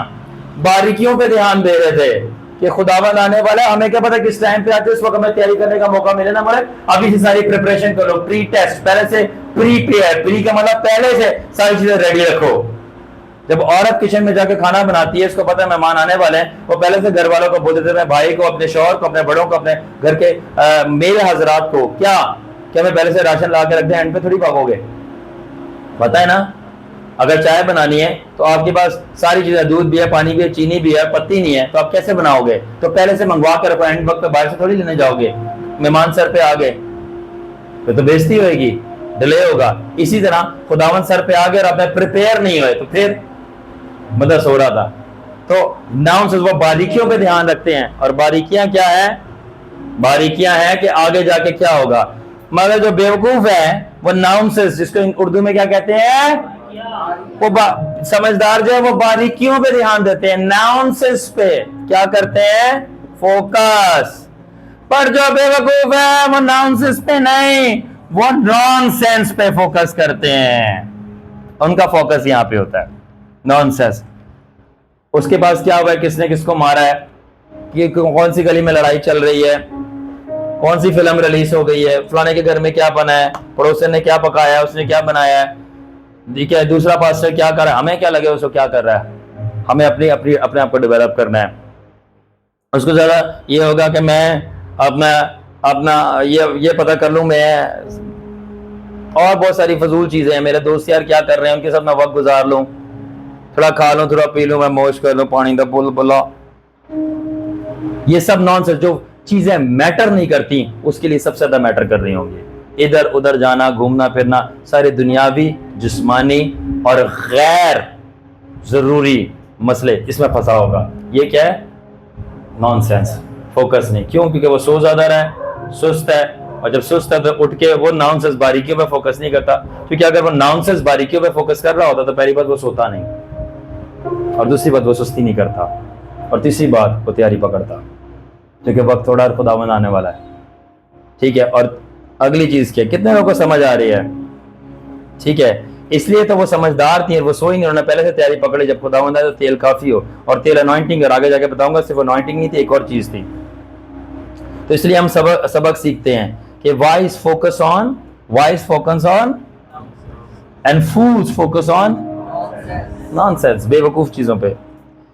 बारीकियों पे ध्यान दे रहे थे कि खुदावंद आने वाला, हमें क्या पता किस टाइम पे आते, उस वक्त हमें तैयारी करने का मौका मिले ना मिले, अभी से सारी प्रिपरेशन करो, प्री टेस्ट पहले से, प्री का मतलब पहले से सारी चीजें रेडी रखो। जब औरत किचन में जाके खाना बनाती है, इसको पता है मेहमान आने वाले हैं, वो पहले से घर वालों को बोल देते हैं, भाई को, अपने शौहर को, अपने बड़ों को, अपने घर के मेरे हजरात को, क्या मैं पहले से राशन ला के रख दें, एंड पे थोड़ी भागोगे, पता है ना। अगर चाय बनानी है तो आपके पास सारी चीजें, दूध भी है, पानी भी है, चीनी भी है, पत्ती नहीं है, तो आप कैसे बनाओगे? तो पहले से मंगवा कर रखो, एंड वक्त पे बाहर से थोड़ी लेने जाओगे। मेहमान सर पे आ गए तो बेइज्जती होगी, डिले होगा। इसी तरह खुदावन सर पे आ गए और आपने प्रिपेयर नहीं हुए तो फिर मतलब सो रहा था। तो नाउंस वो बारीकियों पे ध्यान रखते हैं, और बारीकियां क्या है? बारीकियां है कि आगे जाके क्या होगा। मगर जो बेवकूफ है वो नाउंसेस, जिसको उर्दू में क्या कहते हैं, वो समझदार जो है वो बारीकियों पे ध्यान देते हैं, नाउंसेस पे क्या करते हैं? फोकस। पर जो बेवकूफ है वो नाउंसेस पे नहीं, वो नॉनसेंस पे फोकस करते हैं। उनका फोकस यहां पे होता है नॉनसेंस। उसके पास क्या हुआ है, किसने किसको मारा है, कि कौन सी गली में लड़ाई चल रही है, कौन सी फिल्म रिलीज हो गई है, फलाने के घर में क्या बना है, पड़ोसन ने क्या पकाया है, उसने क्या बनाया है, ठीक है, दूसरा पास्टर क्या कर रहा है, हमें क्या लगे उसको क्या कर रहा है। हमें अपने आप को डेवलप करना है। उसको ज्यादा ये होगा कि मैं अपना ये पता कर लूं मैं, और बहुत सारी फजूल चीजें हैं, मेरे दोस्त यार क्या कर रहे हैं, उनके साथ मैं वक्त गुजार लूं, थोड़ा खा लूं, थोड़ा पी लूं, मैं मौज कर लूं, पानी का बुल बुला, ये सब नॉनसेंस। जो चीजें मैटर नहीं करती उसके लिए सबसे ज्यादा मैटर कर रही होंगी। इधर उधर जाना, घूमना फिरना, सारे दुनियावी, जिस्मानी और गैर जरूरी मसले इसमें फंसा होगा। ये क्या है? नॉनसेंस। फोकस नहीं। क्यों? क्योंकि वो सो ज्यादा रहा है, सुस्त है, और जब सुस्त है तो उठ के वो नॉनसेंस बारीकियों पे फोकस नहीं करता। क्योंकि अगर वो नॉनसेंस बारीकियों पे फोकस कर रहा होता तो पहली बात वो सोता नहीं, और दूसरी बात वो सुस्ती नहीं करता, और तीसरी बात वो तैयारी पकड़ता, क्योंकि वक्त थोड़ा खुदावंद आने वाला है। ठीक है। और अगली चीज क्या, कितने लोगों को समझ आ रही है? ठीक है। इसलिए तो वो समझदार थी, वो सोई नहीं, उन्होंने पहले से तैयारी पकड़ी, जब खुदावंद आए तो तेल काफी हो, और तेल अनॉइंटिंग, और आगे जाके बताऊंगा सिर्फ अनॉइंटिंग नहीं थी, एक और चीज थी। तो इसलिए हम सबक सीखते हैं कि wise focus on and fools focus on nonsense, बेवकूफ चीजों पे।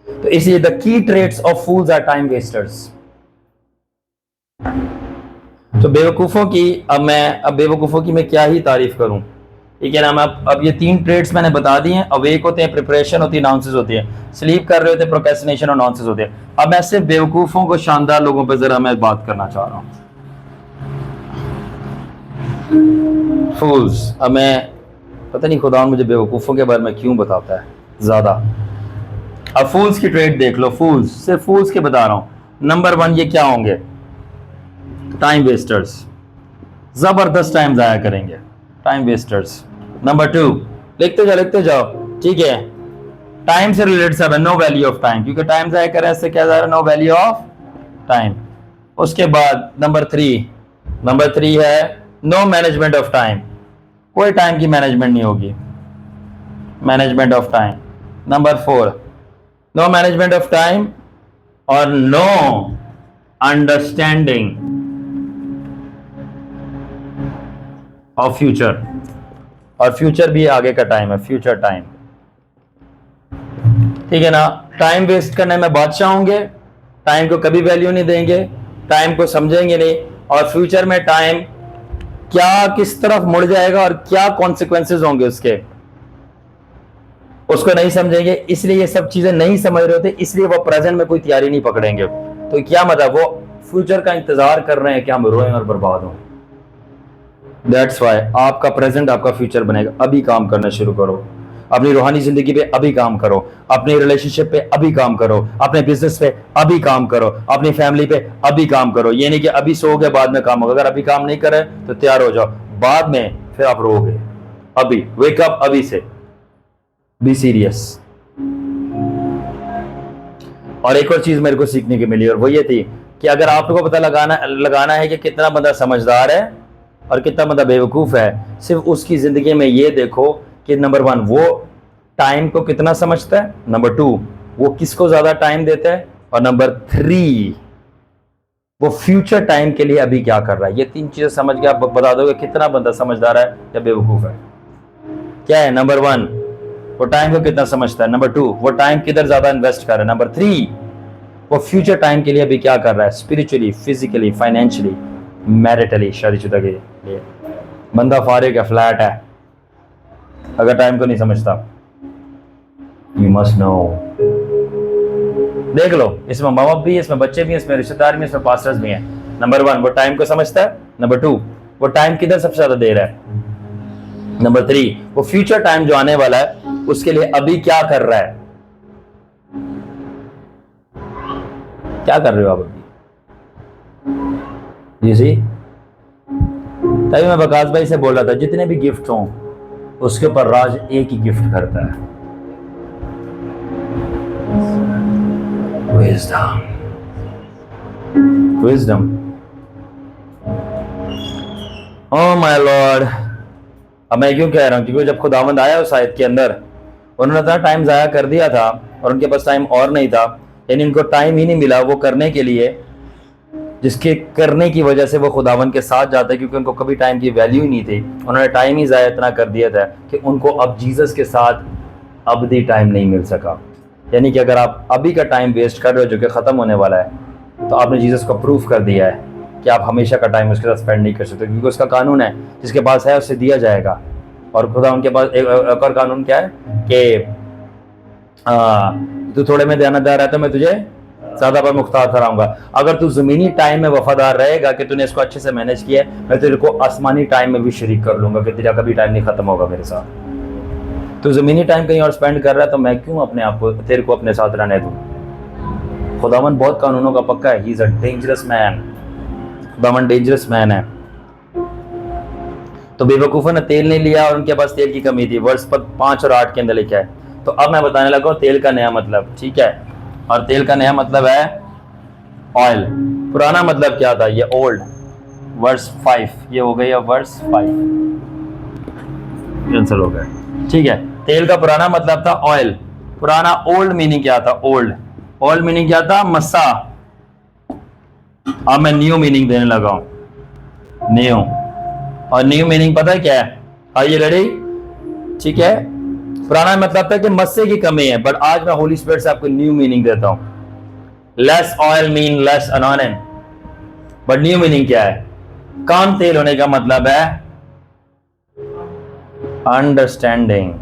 तो इसलिए the key traits of fools are time wasters. तो बेवकूफों की मैं क्या ही तारीफ करूं, ठीक है ना। अब ये 3 ट्रेड्स मैंने बता दिए हैं। अवेक होते हैं, प्रिपरेशन होती है, नॉनसेंस होती है, स्लीप कर रहे होते हैं, प्रोक्रेस्टिनेशन और नॉनसेंस होते हैं। अब मैं सिर्फ बेवकूफों को, शानदार लोगों पे जरा मैं बात करना चाह रहा हूं। फूल्स। अब मैं पता नहीं खुदा मुझे बेवकूफों के बारे में क्यों बताता है ज्यादा। अब फूल्स की ट्रेड देख लो, फूल्स, सिर्फ फूल्स के बता रहा हूं। नंबर 1 ये क्या होंगे? टाइम वेस्टर्स, जबरदस्त टाइम जाया करेंगे, टाइम वेस्टर्स। नंबर 2, लिखते जाओ, ठीक है। टाइम से रिलेटेड सब है, नो वैल्यू ऑफ टाइम, क्योंकि टाइम जाया करें इससे क्या जा रहा है, नो वैल्यू ऑफ टाइम। उसके बाद नंबर 3 है नो मैनेजमेंट ऑफ टाइम, कोई टाइम की मैनेजमेंट नहीं होगी, management of time. Number 4, no management of time और नो अंडरस्टैंडिंग ऑफ फ्यूचर, और फ्यूचर भी आगे का टाइम है, फ्यूचर टाइम, ठीक है ना। टाइम वेस्ट करने में बादशाह होंगे, टाइम को कभी वैल्यू नहीं देंगे, टाइम को समझेंगे नहीं, और फ्यूचर में टाइम क्या किस तरफ मुड़ जाएगा और क्या कॉन्सिक्वेंसेस होंगे उसको नहीं समझेंगे। इसलिए ये सब चीजें नहीं समझ रहे होते, इसलिए वो प्रेजेंट में कोई तैयारी नहीं पकड़ेंगे। तो क्या मतलब, वो फ्यूचर का इंतजार कर रहे हैं कि हम रोएं और बर्बाद हों। दैट्स वाई आपका प्रेजेंट आपका फ्यूचर बनेगा। अभी काम करना शुरू करो, अपनी रूहानी जिंदगी पे अभी काम करो, अपनी रिलेशनशिप पे अभी काम करो, अपने बिजनेस पे अभी काम करो, अपनी फैमिली पे अभी काम करो। ये नहीं कि अभी सोओगे बाद में काम होगा। अगर अभी काम नहीं करे तो तैयार हो जाओ, बाद में फिर आप रोओगे। अभी वेक अप, अभी से बी सीरियस। और एक और चीज मेरे को सीखने की मिली और वो ये थी कि अगर आप लोगों को पता लगाना है कि कितना बंदा समझदार है और कितना बंदा बेवकूफ है, सिर्फ उसकी जिंदगी में ये देखो कि नंबर 1 वो टाइम को कितना समझता है, नंबर 2 वो किसको ज्यादा टाइम देता है, और नंबर 3 वो फ्यूचर टाइम के लिए अभी क्या कर रहा है। ये 3 चीजें समझ के आप बता दोगे कितना बंदा समझदार है या बेवकूफ है। क्या है? नंबर 1 वो टाइम को कितना समझता है, नंबर 2 वो टाइम किधर ज्यादा इन्वेस्ट कर रहा है, नंबर 3 वो फ्यूचर टाइम के लिए अभी क्या कर रहा है, स्पिरिचुअली, फिजिकली, फाइनेंशियली, मैरिटली, शादीशुदा के लिए। बंदा फारिग है, फ्लैट है, अगर टाइम को नहीं समझता। You must know. देख लो, इसमें माँ बाप भी है, इसमें बच्चे भी हैं, इसमें रिश्तेदार भी हैं, इसमें पास्टर्स भी हैं। नंबर 1 वो टाइम को समझता है, नंबर 2 वो टाइम किधर सबसे ज्यादा दे रहा है, नंबर 3 वो फ्यूचर टाइम जो आने वाला है उसके लिए अभी क्या कर रहा है। क्या कर रहे हो आप अभी? जी सी, तभी मैं बकास भाई से बोल रहा था जितने भी गिफ्ट हों उसके ऊपर राज एक ही गिफ्ट करता है, wisdom. Wisdom. Oh my Lord. अब मैं क्यों कह रहा हूं, क्योंकि जब खुदावंद आया उस आयत के अंदर, उन्होंने इतना टाइम जाया कर दिया था और उनके पास टाइम और नहीं था, यानी उनको टाइम ही नहीं मिला वो करने के लिए जिसके करने की वजह से वो खुदावंद के साथ जाते, क्योंकि उनको कभी टाइम की वैल्यू ही नहीं थी। उन्होंने टाइम ही ज़ाया इतना कर दिया था कि उनको अब जीसस के साथ अबदी टाइम नहीं मिल सका। यानी कि अगर आप अभी का टाइम वेस्ट कर रहे हो जो कि ख़त्म होने वाला है, तो आपने जीसस को प्रूफ कर दिया है कि आप हमेशा का टाइम उसके साथ स्पेंड नहीं कर सकते, क्योंकि उसका कानून है जिसके पास है उससे दिया जाएगा। और खुदा उनके पास एक और कानून क्या है कि तू थोड़े में ध्यानदार है तो मैं तुझे ज्यादा पर मुख्तार कराऊंगा। अगर तू जमीनी टाइम में वफादार रहेगा कि तूने इसको अच्छे से मैनेज किया, मैं तेरे को आसमानी टाइम में भी शरीक कर लूंगा कि तेरा कभी टाइम नहीं खत्म होगा मेरे साथ। तू जमीनी टाइम कहीं और स्पेंड कर रहा है तो मैं क्यों अपने आप को तेरे को अपने साथ रहने दूं। खुदावन बहुत कानूनों का पक्का है। He is a dangerous man. खुदावन डेंजरस मैन है। तो बेवकूफों ने तेल नहीं लिया और उनके पास तेल की कमी थी। वर्ष 5 और 8 के अंदर लिखा है। तो अब मैं बताने लगा तेल का नया मतलब, ठीक है। और तेल का नया मतलब है ऑयल। पुराना मतलब क्या था, ये ओल्ड। वर्स 5 ये हो गई, वर्स 5 कैंसिल हो गया, ठीक है। तेल का पुराना मतलब था ऑयल। पुराना ओल्ड मीनिंग क्या था, ओल्ड। ओल्ड मीनिंग क्या था, मस्सा। अब मैं न्यू मीनिंग देने लगा हूं, न्यू। और न्यू मीनिंग पता है क्या है, आर यू रेडी, ठीक है। पुराना मतलब था कि मस्से की कमी है, बट आज मैं होली स्पिरिट से आपको न्यू मीनिंग देता हूं। Less oil mean less anointing, but new meaning क्या है, कम तेल होने का मतलब है अंडरस्टैंडिंग।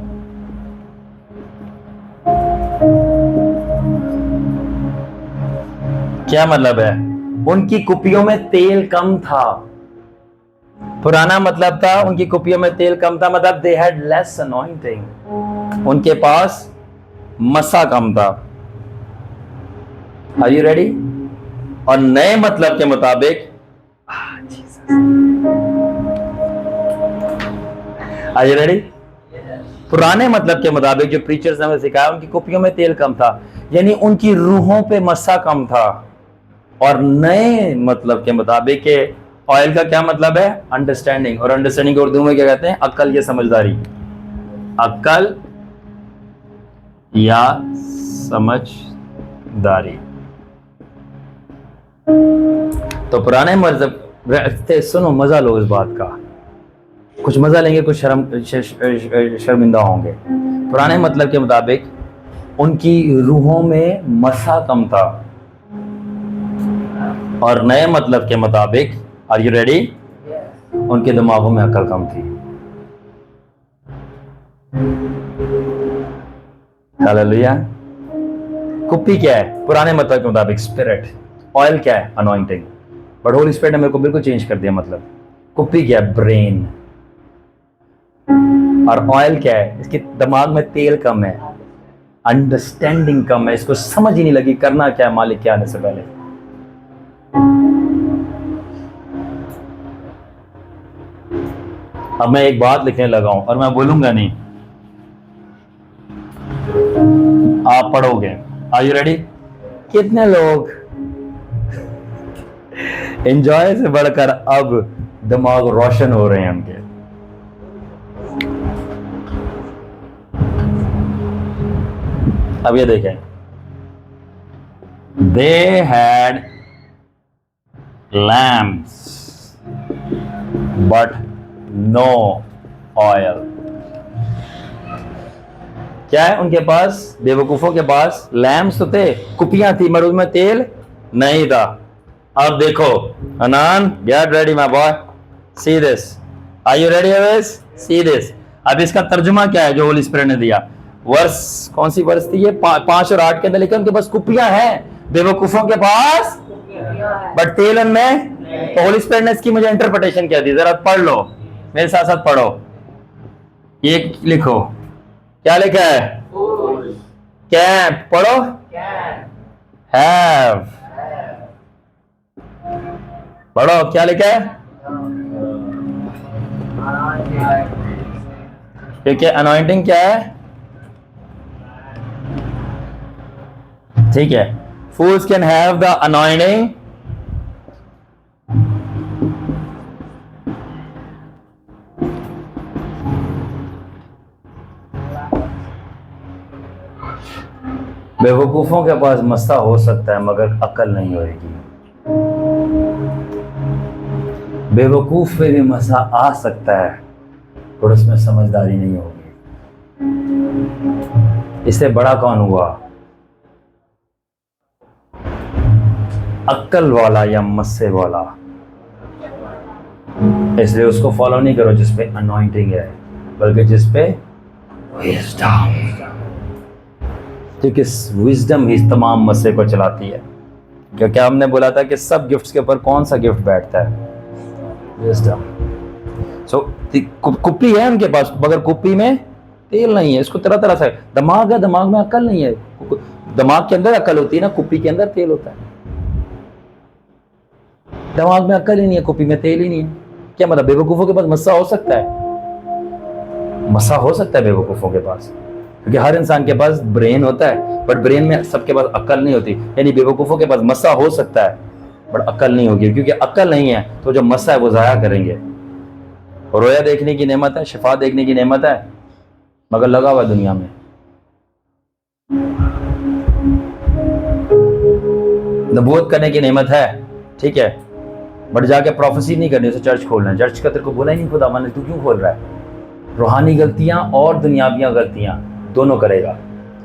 क्या मतलब है, उनकी कुपियों में तेल कम था। पुराना मतलब था उनकी कुपियों में तेल कम था, मतलब दे हैड लेस अनॉइंटिंग, उनके पास मसा कम था। Are you ready. और नए मतलब के मुताबिक, आर यू रेडी। पुराने मतलब के मुताबिक जो प्रीचर्स ने हमें सिखाया, उनकी कुपियों में तेल कम था, यानी उनकी रूहों पे मसा कम था। और नए मतलब के मुताबिक के ऑयल का क्या मतलब है, अंडरस्टैंडिंग। और अंडरस्टैंडिंग को उर्दू में क्या कहते हैं, अक्ल या समझदारी। अक्ल या समझदारी। तो पुराने मतलब, सुनो मजा लो इस बात का, कुछ मजा लेंगे, कुछ शर्मिंदा होंगे। पुराने मतलब के मुताबिक उनकी रूहों में मसा कम था, और नए मतलब के मुताबिक, आर यू रेडी, उनके दिमागों में अकल कम थी। हालेलुया। कुप्पी क्या है, पुराने मतलब के मुताबिक स्पिरिट। ऑयल क्या है, अनॉइंटिंग। बट होली स्पिरिट ने मेरे को बिल्कुल चेंज कर दिया मतलब। कुप्पी क्या है, ब्रेन। और ऑयल क्या है, इसके दिमाग में तेल कम है, अंडरस्टैंडिंग कम है, इसको समझ ही नहीं लगी करना क्या है मालिक के आने से पहले। अब मैं एक बात लिखने लगा हूं और मैं बोलूंगा नहीं, आप पढ़ोगे। Are you ready. कितने लोग एंजॉय से बढ़कर अब दिमाग रोशन हो रहे हैं उनके। अब ये देखें, they had lamps but no oil. क्या है उनके पास? बेवकूफों के पास लैम्प्स तो थे, कुपियां थी, मगर उसमें तेल नहीं था। अब देखो अनान, get ready my boy, see this, are you ready अवेस? See this. अब इसका तर्जुमा क्या है जो होली स्पिरिट ने दिया? वर्स, कौन सी वर्स थी ये? 5 और 8 के अंदर लिखा उनके पास कुपियां हैं, बेवकूफों के पास बट तेल उनमें। तो होली स्पिरिट ने इसकी मुझे इंटरप्रिटेशन क्या दी, जरा पढ़ लो मेरे साथ साथ पढ़ो। ये लिखो, क्या लिखा है? कैन, पढ़ो, हैव, पढ़ो क्या लिखा है? क्योंकि अनॉइंटिंग क्या है? ठीक है, fools can have the anointing बेवकूफों के पास मस्ता हो सकता है मगर अकल नहीं होगी। बेवकूफ पे भी मसा आ सकता है और उसमें समझदारी नहीं होगी। इससे बड़ा कौन हुआ? अक्ल वाला या मस्से वाला। इसलिए उसको फॉलो नहीं करो जिस पे अनॉइंटिंग है, बल्कि जिस पे विजडम, क्योंकि विजडम ही तमाम मस्से को चलाती है। क्योंकि हमने बोला था कि सब गिफ्ट्स के ऊपर कौन सा गिफ्ट बैठता है? विजडम। सो कुप्पी है उनके पास मगर कुप्पी में तेल नहीं है। इसको तरह तरह से, दिमाग है, दिमाग में अकल नहीं है। दिमाग के अंदर अकल होती है ना, कुप्पी के अंदर तेल होता है। दिमाग में अकल ही नहीं है, कुप्पी में तेल ही नहीं है। क्या मतलब? बेवकूफों के पास मस्सा हो सकता है, मस्सा हो सकता है बेवकूफों के पास, क्योंकि हर इंसान के पास ब्रेन होता है बट ब्रेन में सबके पास अकल नहीं होती। यानी बेवकूफों के पास मस्सा हो सकता है बट अकल नहीं होगी, क्योंकि अकल नहीं है तो जो मस्सा है वो जाया करेंगे। रोया देखने की नेमत है, शिफा देखने की नेमत है, मगर लगा हुआ दुनिया में। नबूवत करने की नेमत है, ठीक है, बट जाके प्रोफेसी नहीं करनी, उसे चर्च खोलना है। चर्च का तेरे को बोला ही नहीं खुदा माने, तू क्यों खोल रहा है? रूहानी गलतियां और दुनियावियां गलतियां दोनों करेगा।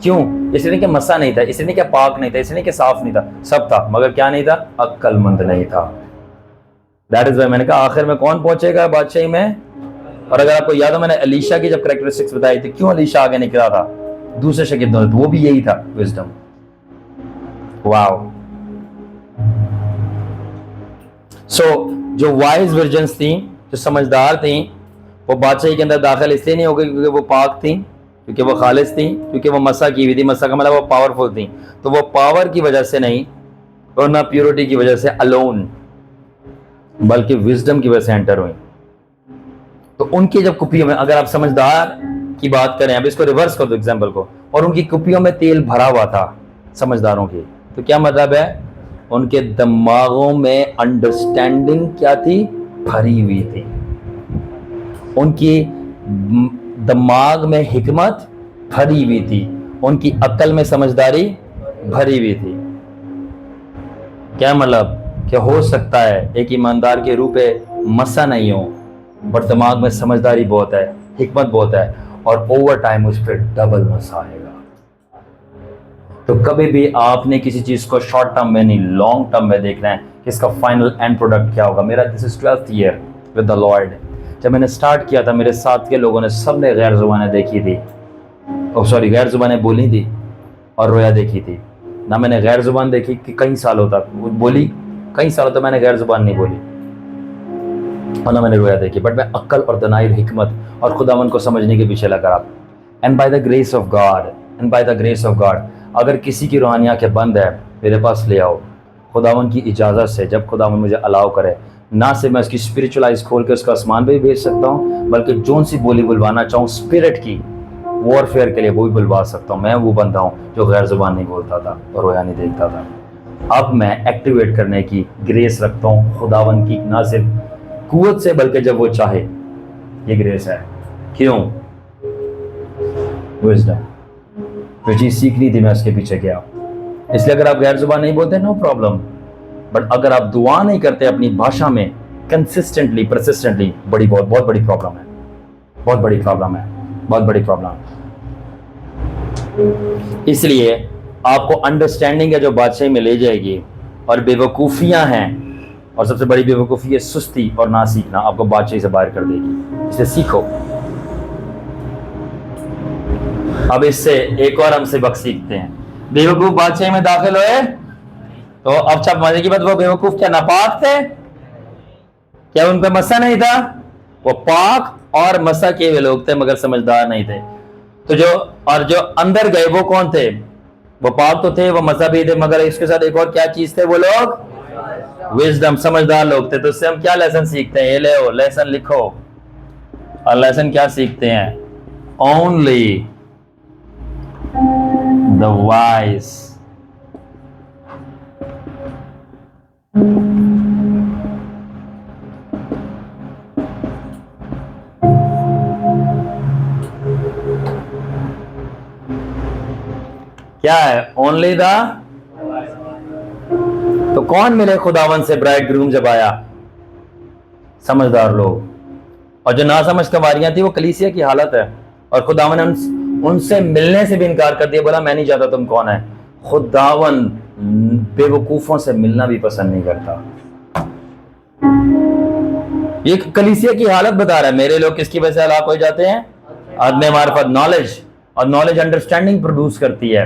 क्यों? इसलिए कि मसा नहीं था, इसलिए कि पाक नहीं था, इसलिए कि साफ नहीं था, सब था, मगर क्या नहीं था? अक्लमंद नहीं था। दैट इज वाई मैंने कहा आखिर में कौन पहुंचेगा बादशाही में। और अगर आपको याद हो, मैंने अलीशा की जब कैरेक्टरिस्टिक्स बताई थी, क्यों अलीशा आगे निकला था दूसरे शागिर्दों से, वो भी यही था, विजडम। वाओ। सो जो वाइज वर्जन्स थी, जो समझदार थी, वो बादशाही के अंदर दाखिल इसलिए नहीं हो गई क्योंकि वो पाक थी, क्योंकि वो खालिस थी, क्योंकि वो मसा की हुई थी। मसा का मतलब वो पावरफुल थी। तो वो पावर की वजह से नहीं और ना प्योरिटी की वजह से अलोन, बल्कि विजडम की वजह से एंटर हुई। तो उनकी जब कुपियों में, अगर आप समझदार की बात करें, अब इसको रिवर्स कर दो एग्जाम्पल को, और उनकी कुपियों में तेल भरा हुआ था समझदारों की, तो क्या मतलब है? उनके दिमागों में अंडरस्टैंडिंग क्या थी? भरी हुई थी। उनकी दिमाग में हिकमत भरी हुई थी, उनकी अक्ल में समझदारी भरी हुई थी। क्या मतलब? कि हो सकता है एक ईमानदार के रूप पे मसा नहीं हो बट दिमाग में समझदारी बहुत है, हिकमत बहुत है, और ओवर टाइम उस पर डबल मसा आएगा। तो कभी भी आपने किसी चीज को शॉर्ट टर्म में नहीं, लॉन्ग टर्म में देखना है कि इसका फाइनल एंड प्रोडक्ट क्या होगा। मेरा this is 12th year with the Lord. जब मैंने स्टार्ट किया था, मेरे साथ के लोगों ने सब ने गैर जुबानें देखी थी, गैर जुबानें बोली थी और रोया देखी थी। ना मैंने गैर जुबान देखी कि कई सालों तक बोली, कई सालों तक मैंने गैर जुबान नहीं बोली, और ना मैंने रोया देखी, बट मैं अक्ल और दनाइर, हिकमत और खुदावन को समझने के पीछे लगा रहा। And by the grace of God, अगर किसी की रूहानी आंखें बंद है, मेरे पास ले आओ खुदावन की इजाज़त से। जब खुदावन मुझे अलाउ करे, ना सिर्फ मैं उसकी स्पिरिचुअल आइज खोल के उसका आसमान पे भी भेज सकता हूँ, बल्कि जोन सी बोली बुलवाना चाहूँ स्पिरिट की, वॉरफेयर के लिए वो भी बुलवा सकता हूँ। मैं वो बंदा हूँ जो गैर जुबान नहीं बोलता था और रोया नहीं देखता था। अब मैं एक्टिवेट करने की ग्रेस रखता हूँ खुदावन की, ना सिर्फ कुव्वत से बल्कि जब वो चाहे। ये ग्रेस है। क्यों? विजडम। जो चीज़ सीखनी थी मैं उसके पीछे गया। इसलिए अगर आप गैर जुबान नहीं बोलते नो प्रॉब्लम, बट अगर आप दुआ नहीं करते अपनी भाषा में कंसिस्टेंटली परसिस्टेंटली, बहुत बड़ी प्रॉब्लम है। बहुत बड़ी प्रॉब्लम है। बहुत बड़ी प्रॉब्लम। इसलिए आपको अंडरस्टैंडिंग है जो बादशाही में ले जाएगी, और बेवकूफ़ियां हैं, और सबसे बड़ी बेवकूफ़ी है सुस्ती और ना सीखना, आपको बादशाही से बाहर कर देगी। इसे सीखो। अब इससे एक और हम सबक सीखते हैं। बेवकूफ बादशाही में दाखिल हुए तो अब सब मजे की बात, वो बेवकूफ क्या नापाक थे? क्या उन पे मसा नहीं था? वो पाक और मसा किए हुए लोग थे मगर समझदार नहीं थे। तो जो अंदर गए वो कौन थे? वो पाक तो थे, वो मसा भी थे, मगर इसके साथ एक और क्या चीज थे वो लोग? विजडम, समझदार लोग थे। तो इससे हम क्या लेसन सीखते हैं? ये ले लेसन लिखो। और लेसन क्या सीखते हैं? ओनली the wise क्या है? Only the. तो कौन मिले खुदावन से ब्राइड ग्रूम जब आया? समझदार लोग। और जो ना समझ कवारियां थी वो कलीसिया की हालत है। और खुदावन ने उनसे मिलने से भी इनकार कर दिया, बोला मैं नहीं चाहता। तुम कौन है? खुदावन बेवकूफों से मिलना भी पसंद नहीं करता। ये कलीसिया की हालत बता रहा है। मेरे लोग किसकी वजह से हलाक हो जाते हैं? आदमी मार्फत, नॉलेज। और नॉलेज अंडरस्टैंडिंग प्रोड्यूस करती है।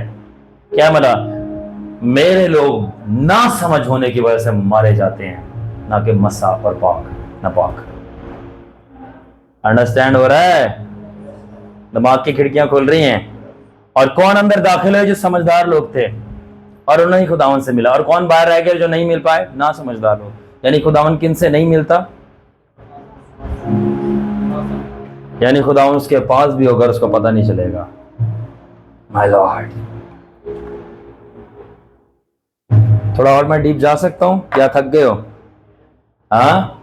क्या मतलब? मेरे लोग ना समझ होने की वजह से मारे जाते हैं, ना कि मसा और पाक नापाक। अंडरस्टैंड हो रहा है? दिमाग की खिड़कियां खुल रही हैं। और कौन अंदर दाखिल हुए? जो समझदार लोग थे, और उन्हें ही खुदावन से मिला। और कौन बाहर रह गए? जो नहीं मिल पाए, ना समझदार लोग। यानी खुदावन किन से नहीं मिलता? यानी खुदावन उसके पास भी होगा, उसको पता नहीं चलेगा। माय लॉर्ड, थोड़ा और मैं डीप जा सकता हूं? क्या थक गए हो? हाँ,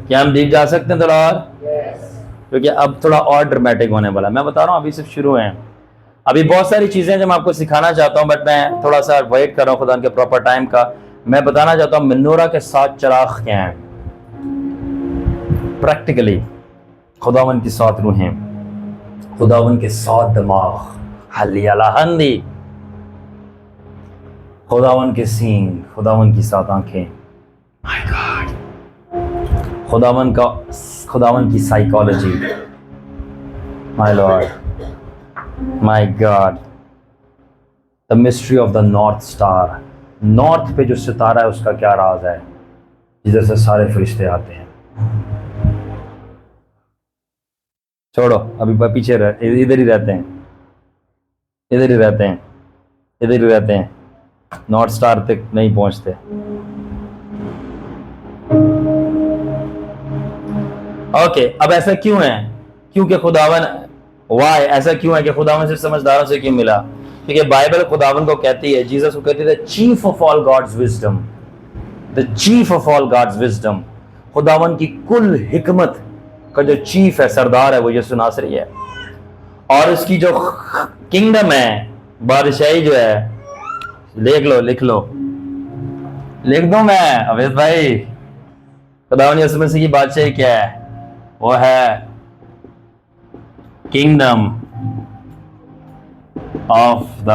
क्या हम डीप जा सकते हैं थोड़ा और? क्योंकि अब थोड़ा और ड्रामेटिक होने वाला। मैं बता रहा हूं, अभी सिर्फ शुरू है। अभी बहुत सारी चीजें जो मैं आपको सिखाना चाहता हूं, बट मैं थोड़ा सा वेट कर रहा हूं खुदा के प्रॉपर टाइम का। मैं बताना चाहता हूं मेनोरा के 7 चिराग क्या हैं प्रैक्टिकली। खुदावन की 7 रूहें, खुदावन के 7 दिमाग, हल्ली, खुदावन के सींग, खुदावन की 7 आंखें, माय गॉड, खुदावन की psychology, my Lord, my God, the mystery of the north star. North पे जो सितारा है उसका क्या राज है, जिधर से सारे फरिश्ते आते हैं। छोड़ो, अभी पीछे इधर ही रहते हैं, इधर ही रहते हैं, इधर ही रहते हैं, नॉर्थ स्टार तक नहीं पहुंचते। ओके, अब ऐसा क्यों है? क्योंकि खुदावन, वाई, ऐसा क्यों है कि खुदावन सिर्फ समझदारों से क्यों मिला? क्योंकि बाइबल खुदावन को कहती है, जीसस को कहती है, the chief of all God's wisdom, the chief of all God's wisdom. खुदावन की कुल हिकमत का जो चीफ है, सरदार है, वो यीशु नासरी है। और उसकी जो किंगडम है, बादशाही जो है, लिख लो, लिख दो मैं अवेद भाई। खुदावन यीशु मसीह की बादशाही क्या है? वो है किंगडम ऑफ द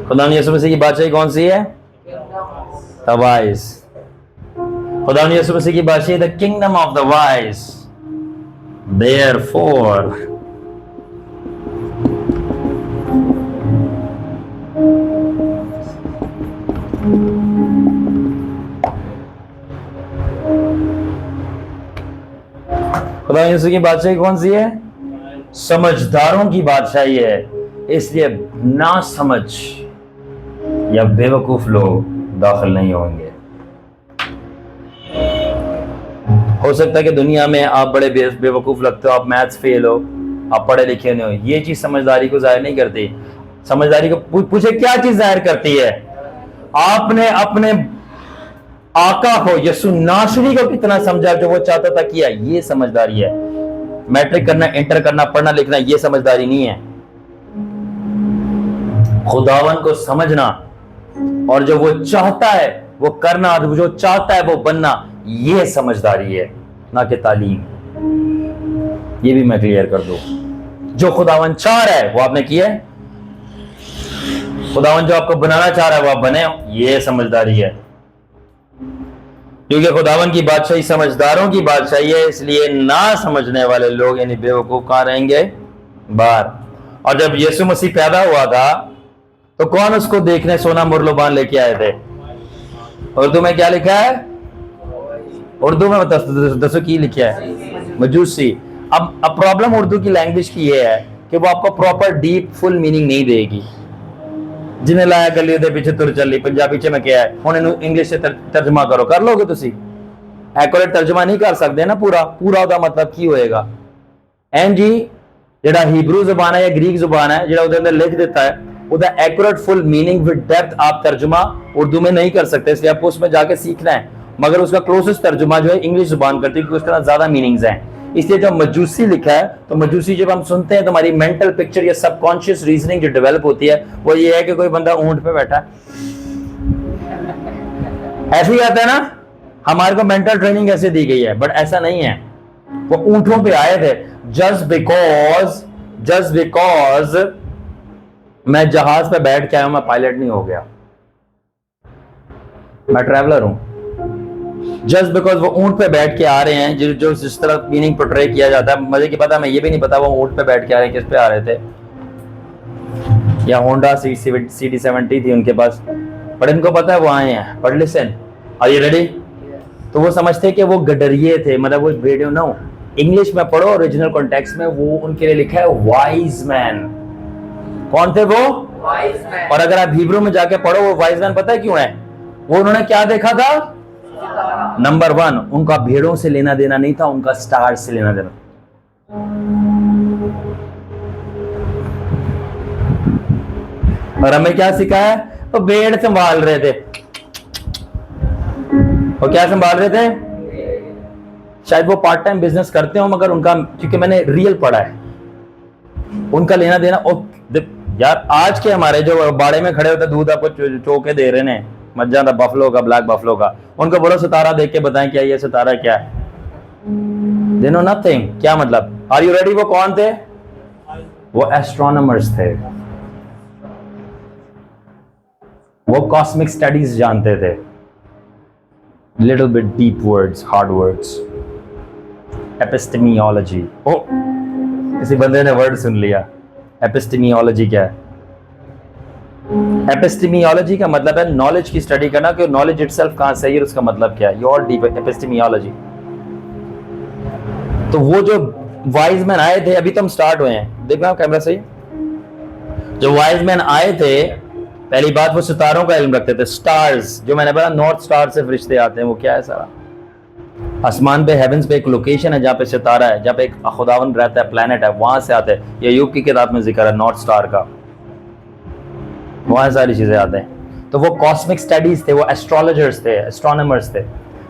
खुदावन यीशु मसीह की बादशाही कौन सी है? The wise. खुदावन यीशु मसीह की बादशाही the kingdom of the wise. Therefore, खुदा यीशु की बादशाही कौन सी है? समझदारों की बादशाही है। इसलिए ना समझ या बेवकूफ लोग दाखिल नहीं होंगे। हो सकता है कि दुनिया में आप बड़े बेवकूफ लगते हो, आप मैथ्स फेल हो, आप पढ़े लिखे नहीं हो, ये चीज समझदारी को जाहिर नहीं करती। समझदारी को पूछे क्या चीज जाहिर करती है? आपने अपने आका को, यसु नासरी को कितना समझा, जो वो चाहता था किया, ये समझदारी है। मैट्रिक करना, इंटर करना, पढ़ना लिखना, ये समझदारी नहीं है। खुदावन को समझना और जो वो चाहता है वो करना, और जो चाहता है वो बनना, ये समझदारी है, ना कि तालीम। ये भी मैं क्लियर कर दूं। जो खुदावन चाह रहा है वो आपने किया है, खुदावन जो आपको बनाना चाह रहा है वो आप बने हो, ये समझदारी है। क्योंकि खुदावन की बादशाही समझदारों की बादशाही है, इसलिए ना समझने वाले लोग यानी बेवकूफ कहां रहेंगे? बाहर। और जब यीशु मसीह पैदा हुआ था तो कौन उसको देखने सोना मुरलोबान लेके आए थे? उर्दू में क्या लिखा है? उर्दू में दसो की लिखा है? मजूसी। अब प्रॉब्लम उर्दू की लैंग्वेज की ये है कि वो आपको प्रॉपर डीप फुल मीनिंग नहीं देगी। जिन्हें लाया गली दे पीछे तुर चली, पंजाबी च में क्या है, हुण इनू इंग्लिश से तर्जमा करो, कर लोगे तुसी? एक्यूरेट तर्जमा नहीं कर सकते ना पूरा ਉਹਦਾ मतलब की होएगा। एन जी ਜਿਹੜਾ ਹੀਬਰੂ ਜ਼ੁਬਾਨ है या ग्रीक ਜ਼ੁਬਾਨ है, ਜਿਹੜਾ ਉਹਦੇ ਅੰਦਰ लिख देता है, ਉਹਦਾ accurate full meaning with depth आप तर्जुमा उर्दू में नहीं कर सकते, इसलिए आपको उसमें जाके सीखना है। मगर उसका क्लोजेस्ट तर्जुमा जो है इंग्लिश जुबान करती है, क्योंकि उसके अंदर ज्यादा मीनिंग्स हैं। इसलिए जब मजूसी लिखा है तो मजूसी जब हम सुनते हैं तो हमारी मेंटल पिक्चर या सबकॉन्शियस रीजनिंग जो डेवलप होती है वो ये है कि कोई बंदा ऊंट पे बैठा है, ऐसे ही आता है ना। हमारे को मेंटल ट्रेनिंग ऐसे दी गई है, बट ऐसा नहीं है। वो ऊंटों पे आए थे। जस्ट बिकॉज मैं जहाज पे बैठ के आया हूं, मैं पायलट नहीं हो गया, मैं ट्रैवलर हूं। जस्ट बिकॉज वो ऊंट पे बैठ के आ रहे हैं, जो जिस तरह मीनिंग पोर्ट्रे किया जाता है, मजे की पता, मैं ये भी नहीं पता वो ऊंट पे बैठ के आ रहे हैं, किस पे आ रहे थे, या होंडा CD70 थी उनके पास, पर इनको पता है वो आए हैं। But listen, are you ready? तो वो समझते कि वो गडरिए थे, मतलब वो वीडियो ना इंग्लिश में पढ़ो, ओरिजिनल कॉन्टेक्स्ट में वो उनके लिए लिखा है वाइज मैन। कौन थे वो? Wise man. और अगर आप हिब्रू में जाके पढ़ो वो वाइज मैन पता है क्यों है? वो उन्होंने क्या देखा था? नंबर 1, उनका भेड़ों से लेना देना नहीं था, उनका स्टार से लेना देना। और हमें क्या सिखाया? तो भेड़ संभाल रहे थे। और क्या संभाल रहे थे? शायद वो पार्ट टाइम बिजनेस करते हो, मगर उनका, क्योंकि मैंने रियल पढ़ा है, उनका लेना देना। और यार आज के हमारे जो बाड़े में खड़े होते दूध आपको चौके दे रहे हैं, मज्जा था बफलो का, ब्लैक बफलो का, उनको बोलो सितारा देख के बताएं क्या ये सितारा क्या है? They know nothing. क्या मतलब? Are you ready? वो कौन थे? वो एस्ट्रोनॉमर्स थे, वो कॉस्मिक स्टडीज जानते थे। Little bit deep words, hard words, epistemology. ओ, किसी बंदे ने वर्ड सुन लिया। एपिस्टेमियोलॉजी क्या है? एपिस्टेमियोलॉजी का मतलब है नॉलेज की स्टडी करना, कि नॉलेज इटसेल्फ कहां से है, उसका मतलब क्या है, योर डीप एपिस्टेमियोलॉजी। तो वो जो वाइज मैन आए थे, अभी तो हम स्टार्ट हुए हैं, देखना कैमरा सही। जो वाइज मैन आए थे, पहली बात वो सितारों का इल्म रखते थे, स्टार्स, जो मैंने बताया नॉर्थ स्टार से फरिश्ते आते हैं। वो क्या है? सारा आसमान पे, हेवंस पे एक लोकेशन है जहाँ पे सितारा है, जहाँ पे एक खुदावन रहता है, प्लेनेट है, वहां से आते हैं। ये यूब की किताब में जिक्र है नॉर्थ स्टार का, वहां सारी चीजें आते हैं। तो वो कॉस्मिक स्टडीज थे, वो एस्ट्रोलॉजर्स थे, एस्ट्रोनॉमर्स थे,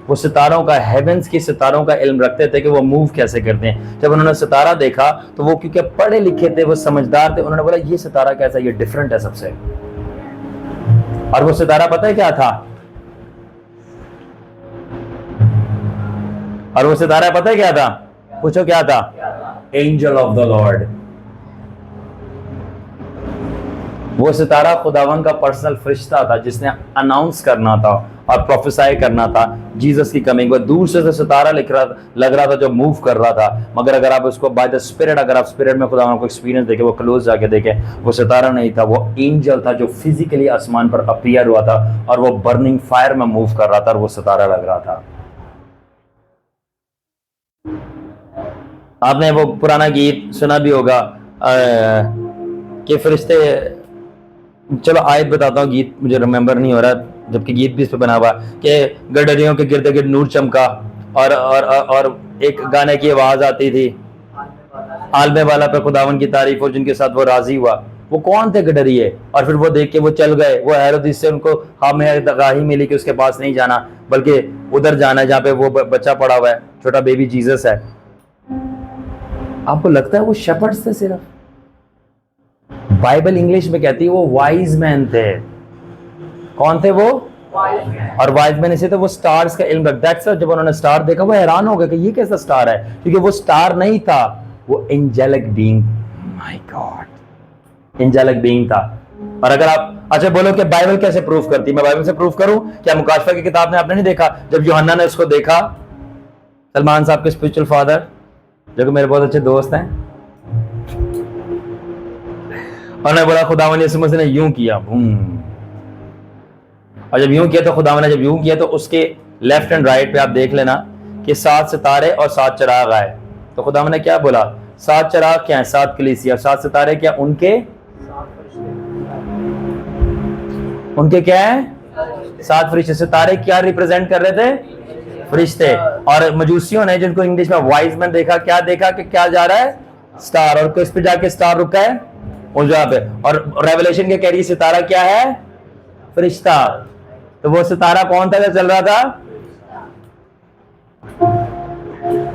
वो सितारों का, हेवंस की सितारों का इल्म रखते थे कि वो मूव कैसे करते हैं। जब उन्होंने सितारा देखा तो वो, क्योंकि पढ़े लिखे थे, वो समझदार थे, उन्होंने बोला ये सितारा कैसा, ये डिफरेंट है सबसे। और वो सितारा पता है क्या था? और वो सितारा पता है क्या था? पूछो क्या था? Angel of the Lord. वो सितारा खुदावन का पर्सनल फरिश्ता था, जिसने अनाउंस करना था और प्रोफेसाई करना था जीसस की कमिंग। वो दूर से सितारा लग रहा था जो मूव कर रहा था, मगर अगर आप उसको बाय द स्पिरिट, अगर आप स्पिरिट में खुदावन को एक्सपीरियंस देखे, वो क्लोज जाके देखे, वो सितारा नहीं था, वो एंजल था जो फिजिकली आसमान पर अपीयर हुआ था, और वो बर्निंग फायर में मूव कर रहा था, और वो सितारा लग रहा था। आपने वो पुराना गीत सुना भी होगा कि फरिश्ते, चलो आयत बताता हूँ, गीत मुझे रिमेंबर नहीं हो रहा, जबकि गीत भी इस पे बना हुआ कि गडरियों के गिर्द गिर्द नूर चमका, और एक गाने की आवाज आती थी, आलमे वाला पे खुदावन की तारीफ हो जिनके साथ वो राजी हुआ। वो कौन थे गडरिए? और फिर वो देख के वो चल गए। वो हेरोदिस से उनको हमें दगाही मिली कि उसके पास नहीं जाना, बल्कि उधर जाना है जहाँ पे वो बच्चा पड़ा हुआ है, छोटा बेबी जीसस है। आपको लगता है वो शेपर्ड्स थे सिर्फ? बाइबल इंग्लिश में कहती है वो वाइज मैन थे। कौन थे वो? और वाइज मैन इसे तो वो स्टार्स का इल्म रखता है। जब उन्होंने स्टार देखा वो हैरान हो गए कि ये कैसा स्टार है, क्योंकि वो स्टार नहीं था, वो angelic being, my God, angelic being था। और अगर आप अच्छा बोलो कि बाइबल कैसे प्रूफ करती है, मैं बाइबल से प्रूफ करूं क्या? मुकाशफा की किताब में आपने नहीं देखा जब यूहन्ना ने उसको देखा, सलमान साहब के स्पिरिचुअल फादर जो कि मेरे बहुत अच्छे दोस्त हैं, उन्होंने बोला खुदावन यीशु मसीह ने यूं किया, और जब यूं किया तो खुदावन ने जब यूं किया तो उसके लेफ्ट एंड राइट पे आप देख लेना कि 7 सितारे और 7 चिराग आए। तो खुदावन ने क्या बोला? 7 चिराग क्या है? 7 कलीसिया। 7 सितारे क्या? उनके क्या है? 7 फरिश्ते। सितारे क्या रिप्रेजेंट कर रहे थे? फरिश्ते। और मजूसियों ने जिनको इंग्लिश में वाइज मैन देखा, क्या देखा कि क्या जा रहा है? स्टार। और किस पे जाके स्टार रुका है? उस जगह पे। और रेवलेशन के कह रही सितारा क्या है? फरिश्ता। तो वो सितारा कौन था जो चल रहा था?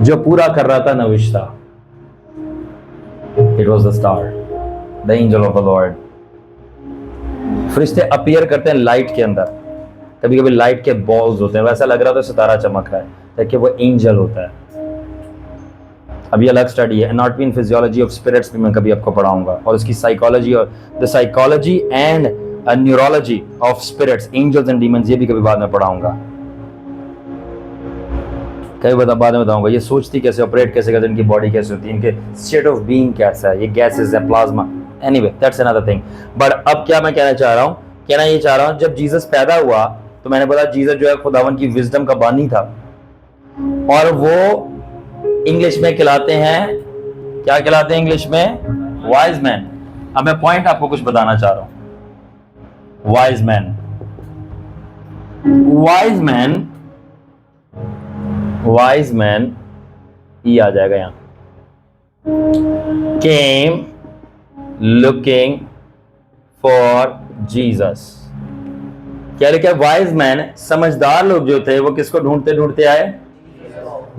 जो पूरा कर रहा था नविश्ता। It was the star, the angel of the lord. फरिश्ते अपीयर करते हैं लाइट के अंदर, कभी कभी लाइट के बॉल्स होते हैं, वैसा लग रहा था सितारा चमक रहा है, ताकि वो एंजल होता है। अभी अलग स्टडी है, anatomy and physiology of spirits भी मैं कभी आपको पढ़ाऊंगा, और उसकी साइकोलॉजी और the psychology and neurology of spirits, angels and demons, ये भी कभी बाद में पढ़ाऊंगा, कभी बाद में बताऊंगा। ये सोचती कैसे, ऑपरेट कैसे करते, इनकी बॉडी कैसे होती है, इनके स्टेट ऑफ बीइंग कैसा है, ये गैसेस है, plasma, anyway that's another thing. But अब क्या मैं कहना चाह रहा हूँ, कहना ये चाह रहा हूँ, जब जीसस पैदा हुआ तो मैंने बोला जीसस जो है खुदावन की विजडम का बानी था, और वो इंग्लिश में कहलाते हैं, क्या कहलाते हैं इंग्लिश में? Wise man. अब मैं पॉइंट आपको कुछ बताना चाह रहा हूं। Wise man, wise man, wise man, ये आ जाएगा यहां, केम लुकिंग फॉर जीसस। क्या लिखा? वाइज मैन, समझदार लोग जो थे वो किसको ढूंढते ढूंढते आए?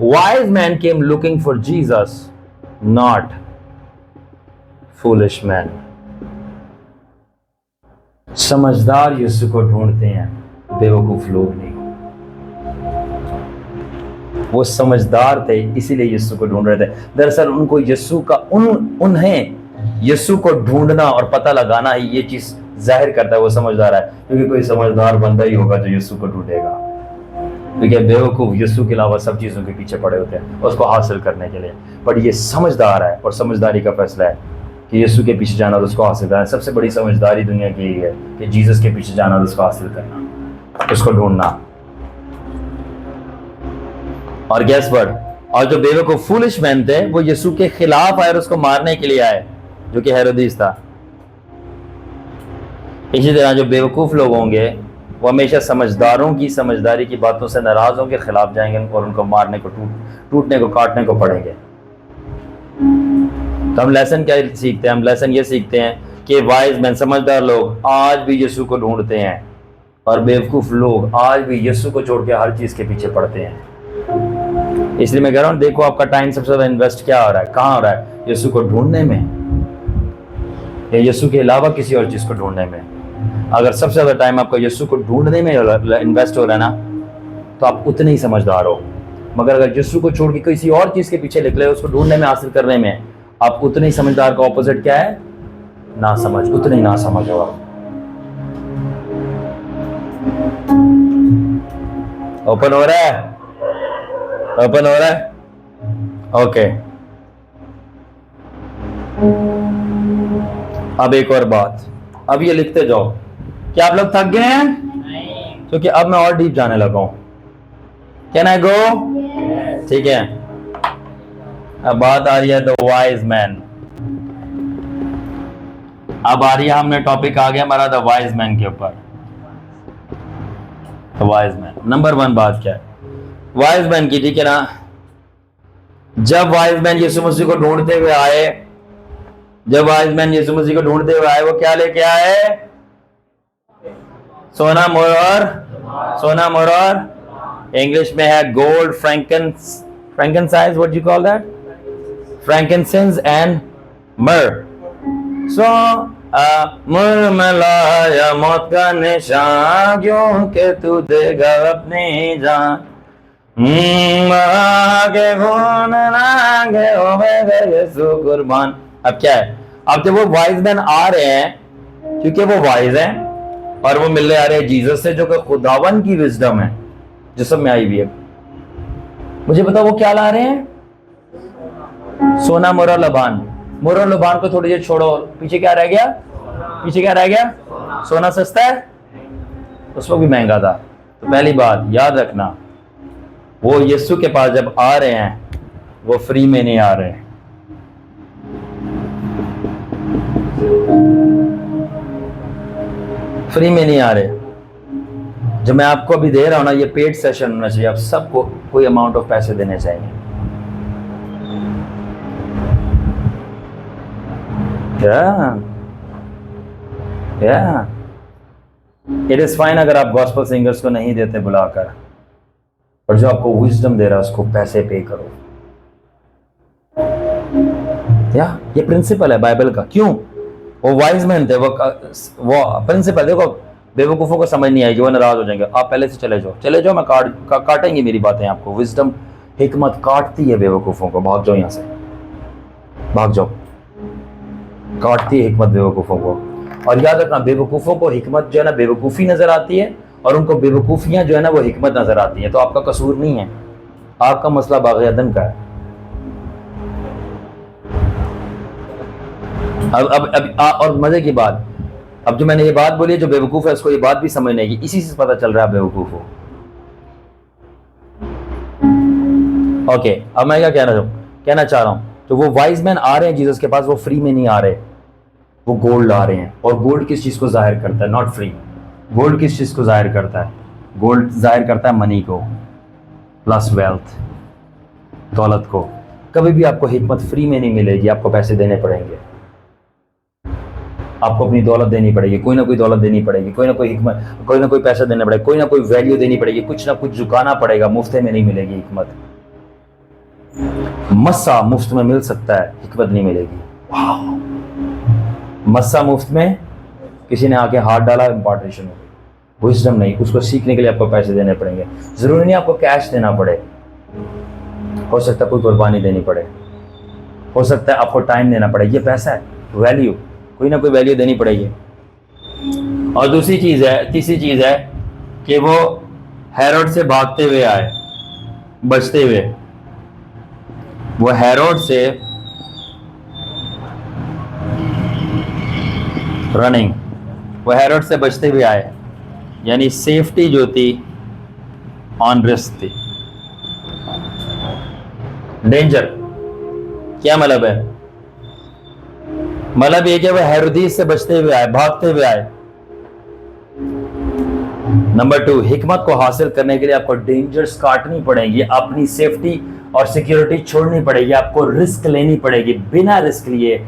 Wise man came looking for Jesus, not foolish man. समझदार यीशु को ढूंढते हैं, बेवकूफ लोग नहीं। वो समझदार थे इसीलिए यीशु को ढूंढ रहे थे। दरअसल उनको यीशु का उन्हें यीशु को ढूंढना और पता लगाना ही ये चीज जाहिर करता है वो समझदार है, क्योंकि कोई समझदार बंदा ही होगा जो यीशु को ढूंढेगा, क्योंकि बेवकूफ यीशु के अलावा सब चीज़ों के पीछे पड़े होते हैं उसको हासिल करने के लिए। बट ये समझदार है और समझदारी का फैसला है कि यीशु के पीछे जाना और उसको हासिल करना। सबसे बड़ी समझदारी दुनिया की यही है कि जीसस के पीछे जाना और उसको हासिल करना, उसको ढूंढना। और गैस व्हाट, और जो बेवकूफ फूलिश मैन थे वो यीशु के खिलाफ आए और उसको मारने के लिए आए, जो कि हेरोदिस था। इसी तरह जो बेवकूफ लोग होंगे वो हमेशा समझदारों की समझदारी की बातों से नाराज होंगे, खिलाफ जाएंगे और उनको मारने को, टूटने को, काटने को पड़ेंगे। तो हम लेसन क्या सीखते हैं? हम लेसन ये सीखते हैं कि वाइज मैन, समझदार लोग आज भी यीशु को ढूंढते हैं, और बेवकूफ लोग आज भी यीशु को छोड़ के हर चीज के पीछे पड़ते हैं। इसलिए मैं कह रहा हूँ, देखो आपका टाइम सबसे ज्यादा इन्वेस्ट क्या हो रहा है, कहाँ हो रहा है? यीशु को ढूंढने में, या यीशु के अलावा किसी और चीज को ढूंढने में। अगर सबसे ज्यादा टाइम आपका यीशु को ढूंढने में इन्वेस्ट हो रहा है ना, तो आप उतने ही समझदार हो। मगर अगर यीशु को छोड़ के किसी और चीज के पीछे निकले, उसको ढूंढने में, हासिल करने में, आप उतने ही समझदार का ऑपोजिट क्या है? ना समझ, उतने ही ना समझ हो आप। ओपन हो रहा है? ओपन हो रहा है? ओके। अब एक और बात, अब ये लिखते जाओ। क्या आप लोग थक गए हैं? नहीं। क्योंकि अब मैं और डीप जाने लगा हूं। कैन आई गो? ठीक है। अब बात आ रही है द वाइज मैन। अब आ रही है, हमने टॉपिक आ गया हमारा द वाइज मैन के ऊपर। द वाइज मैन, नंबर 1 बात क्या है? वाइज मैन की, ठीक है ना। जब वाइज मैन यीशु मसीह को ढूंढते हुए आए, जब वाइज मैन यीशु मसीह को ढूंढते हुए आए, वो क्या लेके आए? सोना मोर, सोना मोर। इंग्लिश में है gold, frankincense, what you call that? Frankincense and myrrh. So मुर में लाया मौत का निशान, क्योंकि तू देगा अपनी जान। आगे यीशु कुर्बान। अब क्या है? अब जब वो वाइज मैन आ रहे हैं, क्योंकि वो वाइज हैं और वो मिलने आ रहे हैं जीसस से, जो कि खुदावन की विजडम है जिस्म में आई हुई है। मुझे बताओ वो क्या ला रहे हैं? सोना मोरा लबान। मोरा लबान को थोड़ी देर छोड़ो, पीछे क्या रह गया? पीछे क्या रह गया? सोना सस्ता है, उस वक्त भी महंगा था। तो पहली बात याद रखना, वो यीशु के पास जब आ रहे हैं, वो फ्री में नहीं आ रहे हैं। फ्री में नहीं आ रहे। जो मैं आपको अभी दे रहा हूं ना, ये पेड सेशन होना चाहिए। आप सबको कोई अमाउंट ऑफ पैसे देने चाहिए। इट इज फाइन अगर आप गॉस्पेल सिंगर्स को नहीं देते बुलाकर, और जो आपको विजडम दे रहा है उसको पैसे पे करो। ये प्रिंसिपल है बाइबल का। क्यों? वो वाइज मैन थे, वो प्रिंसिपल। देखो, बेवकूफों को समझ नहीं आएगी, वो नाराज हो जाएंगे। आप पहले से चले जाओ, मैं काटेंगे मेरी बातें आपको। विजडम, हिकमत काटती है बेवकूफों को। भाग जाओ यहाँ से, भाग जाओ। काटती है हिकमत बेवकूफों को। और याद रखना, बेवकूफों को हिकमत जो है ना बेवकूफी नजर आती है, और उनको बेवकूफियां जो है ना वो हिकमत नजर आती है। तो आपका कसूर नहीं है, आपका मसला बाग़-ए-अदन का है। अब और मजे की बात, अब जो मैंने ये बात बोली है, जो बेवकूफ है उसको ये बात भी समझ नहीं आएगी। इसी से पता चल रहा है बेवकूफ हो। ओके, अब मैं क्या कहना चाह रहा हूं, तो वो वाइज मैन आ रहे हैं जीसस के पास, वो फ्री में नहीं आ रहे, वो गोल्ड ला रहे हैं। और गोल्ड किस चीज को जाहिर करता है? Not free. गोल्ड किस चीज को जाहिर करता है? गोल्ड जाहिर करता है मनी को, प्लस वेल्थ, दौलत को। कभी भी आपको हिकमत फ्री में नहीं मिलेगी, आपको पैसे देने पड़ेंगे। आपको अपनी दौलत देनी पड़ेगी, कोई ना कोई दौलत देनी पड़ेगी, कोई ना कोई हिकमत, कोई ना कोई पैसा देना पड़ेगा, कोई ना कोई वैल्यू देनी पड़ेगी, कुछ ना कुछ झुकाना पड़ेगा। मुफ्त में नहीं मिलेगी हिकमत। मस्सा मुफ्त में मिल सकता है, हिकमत नहीं मिलेगी। मस्सा मुफ्त में किसी ने आके हाथ डाला, इंपार्टेशन हो गई। विजडम नहीं, उसको सीखने के लिए आपको पैसे देने पड़ेंगे। जरूरी नहीं आपको कैश देना पड़े, हो सकता है कोई कुर्बानी देनी पड़े, हो सकता है आपको टाइम देना पड़े। ये पैसा है, वैल्यू, कोई ना कोई वैल्यू देनी पड़ेगी। और दूसरी चीज है, तीसरी चीज है कि वो हेरोड से भागते हुए आए, बचते हुए। वो हेरोड से रनिंग, वो हेरोड से बचते हुए आए, यानी सेफ्टी जो थी ऑन रिस्क थी। डेंजर क्या मतलब है? मतलब ये कि वो हेरोदीस से बचते हुए आए, भागते हुए आए। नंबर 2, हिकमत को हासिल करने के लिए आपको डेंजर्स काटनी पड़ेगी, अपनी सेफ्टी और सिक्योरिटी छोड़नी पड़ेगी, आपको रिस्क लेनी पड़ेगी। बिना रिस्क लिए,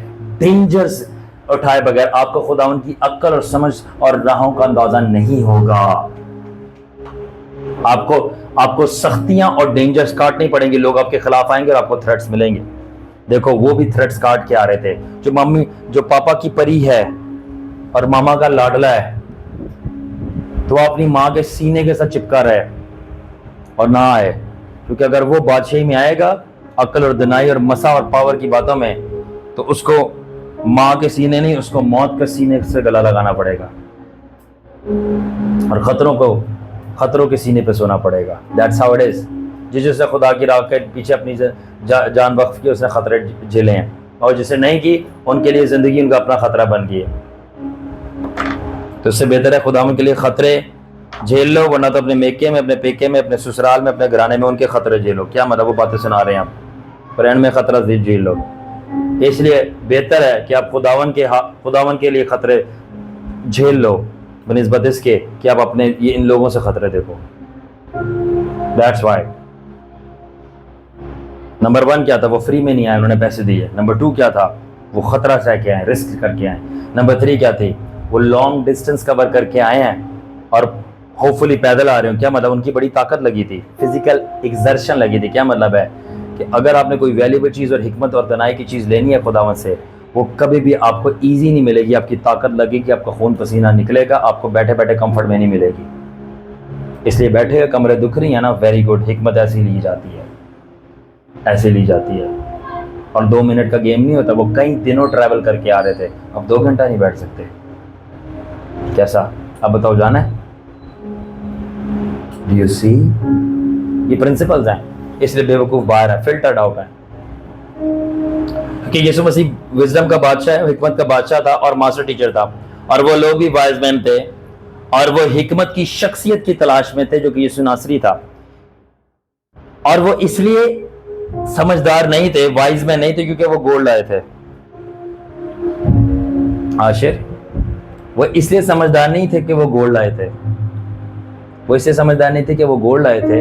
डेंजर्स उठाए बगैर आपको खुदावन की अक्ल और समझ और राहों का अंदाजा नहीं होगा। आपको सख्तियां और डेंजर्स काटनी पड़ेंगी। लोग आपके खिलाफ आएंगे और आपको थ्रेट्स मिलेंगे। देखो, वो भी थ्रेट्स काट के आ रहे थे। जो पापा की परी है और मामा का लाडला है, तो अपनी माँ के सीने के साथ चिपका रहे और ना आए, क्योंकि अगर वो बादशाही में आएगा अक्ल और दनाई और मसा और पावर की बातों में, तो उसको माँ के सीने नहीं, उसको मौत के सीने से गला लगाना पड़ेगा और खतरों के सीने पे सोना पड़ेगा। That's how it is. जिसने खुदा की राह के पीछे अपनी जान वक्फ की, उसने खतरे झेले हैं, और जिसे नहीं की उनके लिए जिंदगी उनका अपना खतरा बन गई है। तो इससे बेहतर है खुदावन के लिए खतरे झेल लो, वरना तो अपने मेके में, अपने पेके में, अपने ससुराल में, अपने घराने में उनके खतरे झेलो। क्या मतलब वो बातें सुना रहे हैं आप? फ्रेंड में खतरा झेल लो। इसलिए बेहतर है कि आप खुदावन के लिए खतरे झेल लो बनिस्बत इसके कि आप अपने इन लोगों से खतरे देखो। दैट्स वाई नंबर 1 क्या था, वो फ्री में नहीं आए, उन्होंने पैसे दिए। नंबर 2 क्या था, वो खतरा सह के आए, रिस्क करके आए। नंबर 3 क्या थी, वो लॉन्ग डिस्टेंस कवर करके आए हैं और होपफुली पैदल आ रहे हो। क्या मतलब, उनकी बड़ी ताकत लगी थी, फिजिकल एक्सर्शन लगी थी। क्या मतलब है कि अगर आपने कोई वैल्यूएबल चीज़ और हिकमत और दनाई की चीज़ लेनी है खुदावंद से, वो कभी भी आपको ईजी नहीं मिलेगी। आपकी ताकत लगेगी, आपका खून पसीना निकलेगा, आपको बैठे बैठे कंफर्ट में नहीं मिलेगी। इसलिए बैठे हुए कमरे दुख रही है ना, वेरी गुड, हिकमत ऐसी ली जाती है, ऐसे ली जाती है। और 2 मिनट का गेम नहीं होता, वो कई दिनों ट्रैवल करके आ रहे थे, अब 2 घंटा नहीं बैठ सकते। कैसा, अब बताओ, जाना है? डू यू सी, ये प्रिंसिपल्स हैं, इसलिए बेवकूफ बाहर है, फिल्टर्ड आउट है। क्योंकि यीशु मसीह विजडम का बादशाह है, हिकमत का बादशाह था और मास्टर टीचर था, और वो लोग भी वाइज मैन थे, और वो हिकमत की शख्सियत की तलाश में थे जो कि यीशु नासरी था। और वो इसलिए समझदार नहीं थे, वाइज मैन नहीं थे, क्योंकि वो गोल्ड लाए थे। आशिर, वो इसलिए समझदार नहीं थे कि वो गोल्ड लाए थे, वो इसलिए समझदार नहीं थे कि वो गोल्ड लाए थे,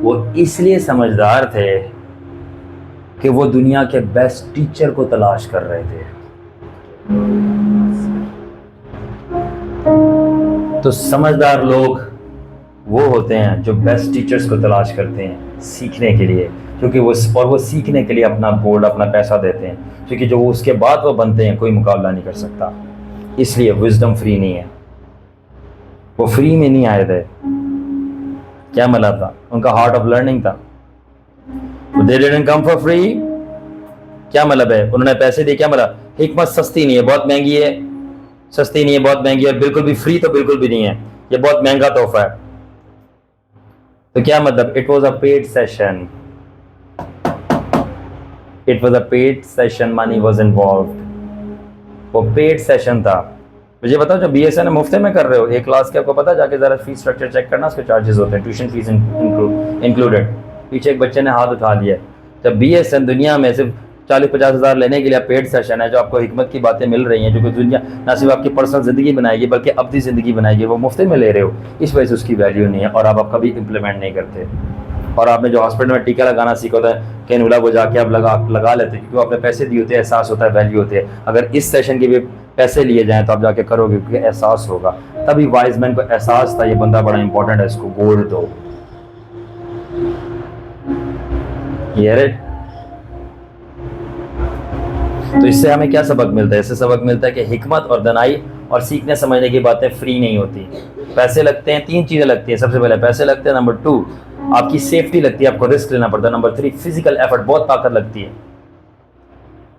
वो इसलिए समझदार थे कि वो दुनिया के बेस्ट टीचर को तलाश कर रहे थे। तो समझदार लोग वो होते हैं जो बेस्ट टीचर्स को तलाश करते हैं सीखने के लिए, क्योंकि वो सीखने के लिए अपना गोल्ड, अपना पैसा देते हैं, क्योंकि जो उसके बाद वो बनते हैं कोई मुकाबला नहीं कर सकता। इसलिए विजडम फ्री नहीं है, वो फ्री में नहीं आए थे। क्या मतलब था, उनका हार्ट ऑफ लर्निंग था। They didn't come for free। क्या मतलब है, उन्होंने पैसे दिए। क्या मतलब, हिकमत सस्ती नहीं है, बहुत महंगी है, सस्ती नहीं है, बहुत महंगी है, बिल्कुल भी फ्री तो बिल्कुल भी नहीं है, ये बहुत महंगा तोहफा है। तो क्या मतलब, it was a paid session, it was a paid session, money was involve, वो पेड सेशन था। मुझे बताओ, जब BSN मुफ्त में कर रहे हो एक क्लास के, आपको पता, जाके जरा फीस स्ट्रक्चर चेक करना, उसके चार्जेस होते हैं, ट्यूशन फीस इंक्लूडेड। पीछे एक बच्चे ने हाथ उठा लिया। जब BSN दुनिया में सिर्फ 40-50 हज़ार लेने के लिए पेड सेशन है, जो आपको हिकमत की बातें मिल रही हैं, जो कि दुनिया ना सिर्फ आपकी पर्सनल ज़िंदगी बनाएगी बल्कि अपनी ज़िंदगी बनाएगी, वो मुफ्त में ले रहे हो, इस वजह से उसकी वैल्यू नहीं है और आप कभी इंप्लीमेंट नहीं करते। और आपने जो हॉस्पिटल में टीका लगाना सीखा होता है कैनुला, वो जाके आप लगा लेते हैं, क्योंकि आपने पैसे दिए होते हैं, एहसास होता है, वैल्यू होती है। अगर इस सेशन के भी पैसे लिए जाएं तो आप जाके करोगे, क्योंकि एहसास होगा। तभी वाइज मैन को एहसास था ये बंदा बड़ा इंपॉर्टेंट है, इसको गोल्ड दो। तो इससे हमें क्या सबक मिलता है? इससे सबक मिलता है कि हिकमत और दनाई और सीखने समझने की बातें फ्री नहीं होती। पैसे लगते हैं, 3 चीज़ें लगती हैं। सबसे पहले पैसे लगते हैं, नंबर 2 आपकी सेफ्टी लगती है, आपको रिस्क लेना पड़ता है, नंबर 3 फिजिकल एफर्ट, बहुत ताकत लगती है।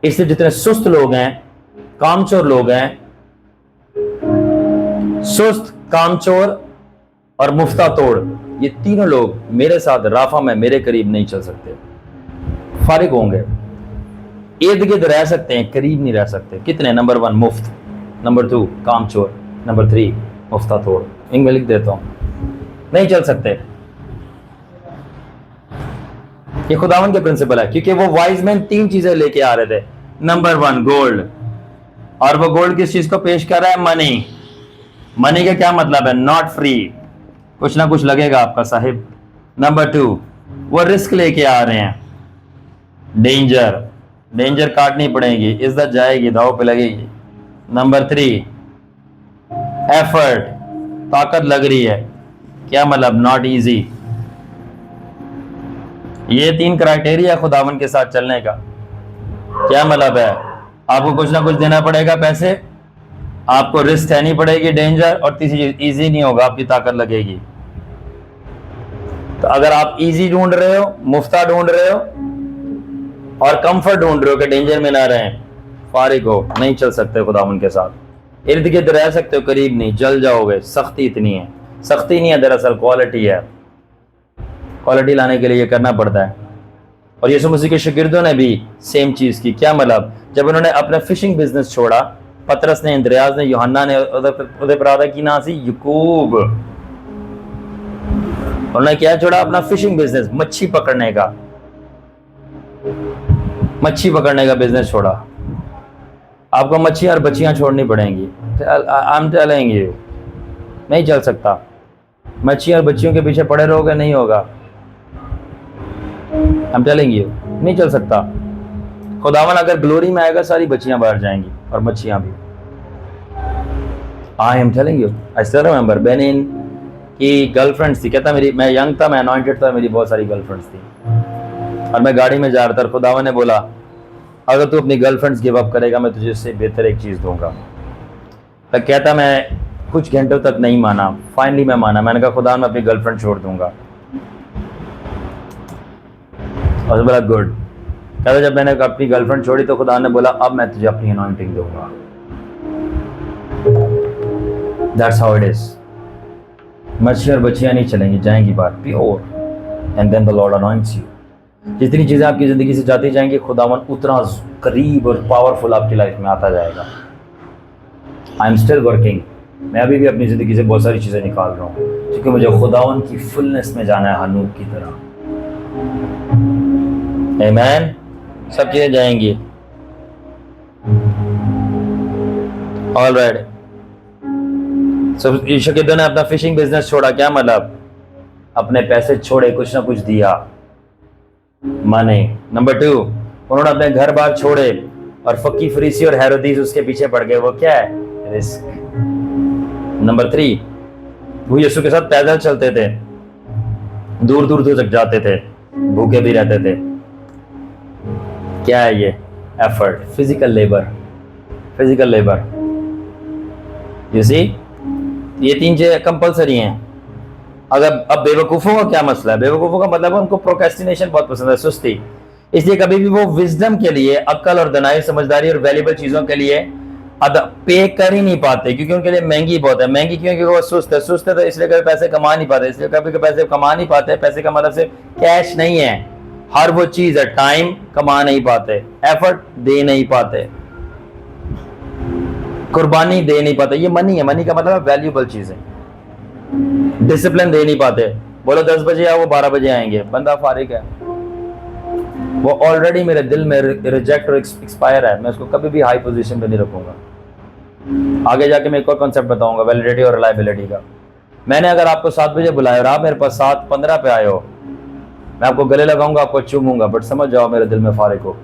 इसलिए जितने सुस्त लोग हैं, कामचोर लोग हैं, सुस्त, कामचोर और मुफ्ता तोड़, ये तीनों लोग मेरे साथ राफा में मेरे करीब नहीं चल सकते। फारिग होंगे, इर्द गिर्द रह सकते हैं, करीब नहीं रह सकते। कितने? नंबर 1 मुफ्त, नंबर 2 कामचोर, नंबर 3 मुफ्ता तोड़। इनमें लिख देता हूं, नहीं चल सकते। ये खुदावन के प्रिंसिपल है, क्योंकि वो वाइज मैन 3 चीजें लेके आ रहे थे। नंबर 1 गोल्ड, और वो गोल्ड किस चीज को पेश कर रहा है? मनी। मनी का क्या मतलब है? नॉट फ्री, कुछ ना कुछ लगेगा आपका साहिब। नंबर 2 वो रिस्क लेके आ रहे हैं, डेंजर, डेंजर काटनी पड़ेगी, इज्जत जाएगी, दाव पे लगेगी। नंबर 3 एफर्ट, ताकत लग रही है। क्या मतलब? Not easy. ये 3 क्राइटेरिया खुदावन के साथ चलने का। क्या मतलब है? आपको कुछ ना कुछ देना पड़ेगा, पैसे, आपको रिस्क सहनी पड़ेगी, डेंजर, और तीसरी चीज इजी नहीं होगा, आपकी ताकत लगेगी। तो अगर आप इजी ढूंढ रहे हो, मुफ्ता ढूंढ रहे हो और कंफर्ट ढूंढ रहे हो कि डेंजर में ना रहें, फारिग हो, नहीं चल सकते खुदावन के साथ। इर्द गिर्द रह सकते हो, करीब नहीं, जल जाओगे। सख्ती इतनी है, सख्ती नहीं है, दरअसल क्वालिटी है। क्वालिटी लाने के लिए ये करना पड़ता है। और यीशु मसीह के शागिर्दों ने भी सेम चीज़ की। क्या मतलब? जब उन्होंने अपना फिशिंग बिजनेस छोड़ा, पतरस ने, इंद्रियास ने, यूहन्ना ने, उदय परादा की ना सी यकूब, उन्होंने क्या छोड़ा? अपना फिशिंग बिजनेस, मच्छी पकड़ने का, मच्छी पकड़ने का बिजनेस छोड़ा। आपको मच्छी और बच्चियां छोड़नी पड़ेंगी। आई एम टेलिंग यू, नहीं चल सकता। मच्छी और बच्चियों के पीछे पड़े रहोगे, नहीं होगा। I am telling you. नहीं चल सकता। खुदावन अगर ग्लोरी में आएगा सारी बच्चियां बाहर जाएंगी और मच्छियां भी। I am telling you, I still remember Benin की गर्लफ्रेंड्स थी, कहता मेरी, मैं यंग था, मैं अनॉइंटेड था, मेरी बहुत सारी गर्लफ्रेंड्स थी और मैं गाड़ी में जा रहा था। खुदावन ने बोला अगर तू अपनी गर्लफ्रेंड्स गिव अप करेगा मैं तुझे इससे बेहतर एक चीज़ दूंगा। तो कहता मैं कुछ घंटों तक नहीं माना, फाइनली मैं माना। मैंने कहा खुदा मैं अपनी गर्लफ्रेंड छोड़ दूंगा। और बोला गुड। कहता जब मैंने अपनी गर्लफ्रेंड छोड़ी तो खुदा ने बोला अब मैं तुझे अपनी अनॉइंटिंग दूंगा। That's how it is. मच्छी और बच्चियां नहीं चलेंगी, जाएंगी बाहर pure, and then the lord anoints you. जितनी चीज़ें आपकी ज़िंदगी से जाती जाएंगी खुदावन उतना करीब और पावरफुल आपकी लाइफ में आता जाएगा। आई एम स्टिल वर्किंग, मैं अभी भी अपनी ज़िंदगी से बहुत सारी चीज़ें निकाल रहा हूँ क्योंकि मुझे खुदावन की फुलनेस में जाना है, हनूक की तरह। आमीन। सब चीज़ें जाएंगी। ऑलराइट। सब यीशु ने अपना फिशिंग बिजनेस छोड़ा, क्या मतलब? अपने पैसे छोड़े, कुछ ना कुछ दिया, माने। नंबर 2, उन्होंने अपने घर बार छोड़े और फक्की फरीसी और हेरोदीस उसके पीछे पड़ गए। वो क्या है? रिस्क। नंबर 3, वो यीशु के साथ पैदल चलते थे, दूर दूर तक जाते थे, भूखे भी रहते थे। क्या है ये? Effort, physical labour, physical labour. You see, ये 3 चीजें कंपल्सरी हैं। अगर अब बेवकूफ़ों का क्या मसला है? बेवकूफ़ों का मतलब है उनको प्रोक्रेस्टिनेशन बहुत पसंद है, सुस्ती। इसलिए कभी भी वो विजडम के लिए, अक्ल और दनाई, समझदारी और वैल्यूबल चीज़ों के लिए पे कर ही नहीं पाते क्योंकि उनके लिए महंगी बहुत है। महंगी क्यों? क्योंकि वो सुस्त है। सुस्त है तो इसलिए कभी पैसे कमा नहीं पाते। इसलिए कभी पैसे कमा नहीं पाते। पैसे का मतलब सिर्फ कैश नहीं है, हर वो चीज़ है। टाइम कमा नहीं पाते, एफर्ट दे नहीं पाते, कुर्बानी दे नहीं पाते। ये मनी है। मनी का मतलब है वैल्यूबल चीज़ें। डिसिप्लिन दे नहीं पाते। बोलो 10 बजे आओ, वो 12 बजे आएंगे, बंदा फारिग है। वो ऑलरेडी मेरे दिल में रिजेक्ट और एक्सपायर है। मैं उसको कभी भी हाई पोजीशन पे नहीं रखूंगा। आगे जाके मैं एक और कॉन्सेप्ट बताऊंगा वैलिडिटी और रिलायबिलिटी का। मैंने अगर आपको 7 बजे बुलाया और आप मेरे पास 7:15 पे आए हो, मैं आपको गले लगाऊंगा, आपको चूमूंगा, बट समझ जाओ मेरे दिल में फारिग हो।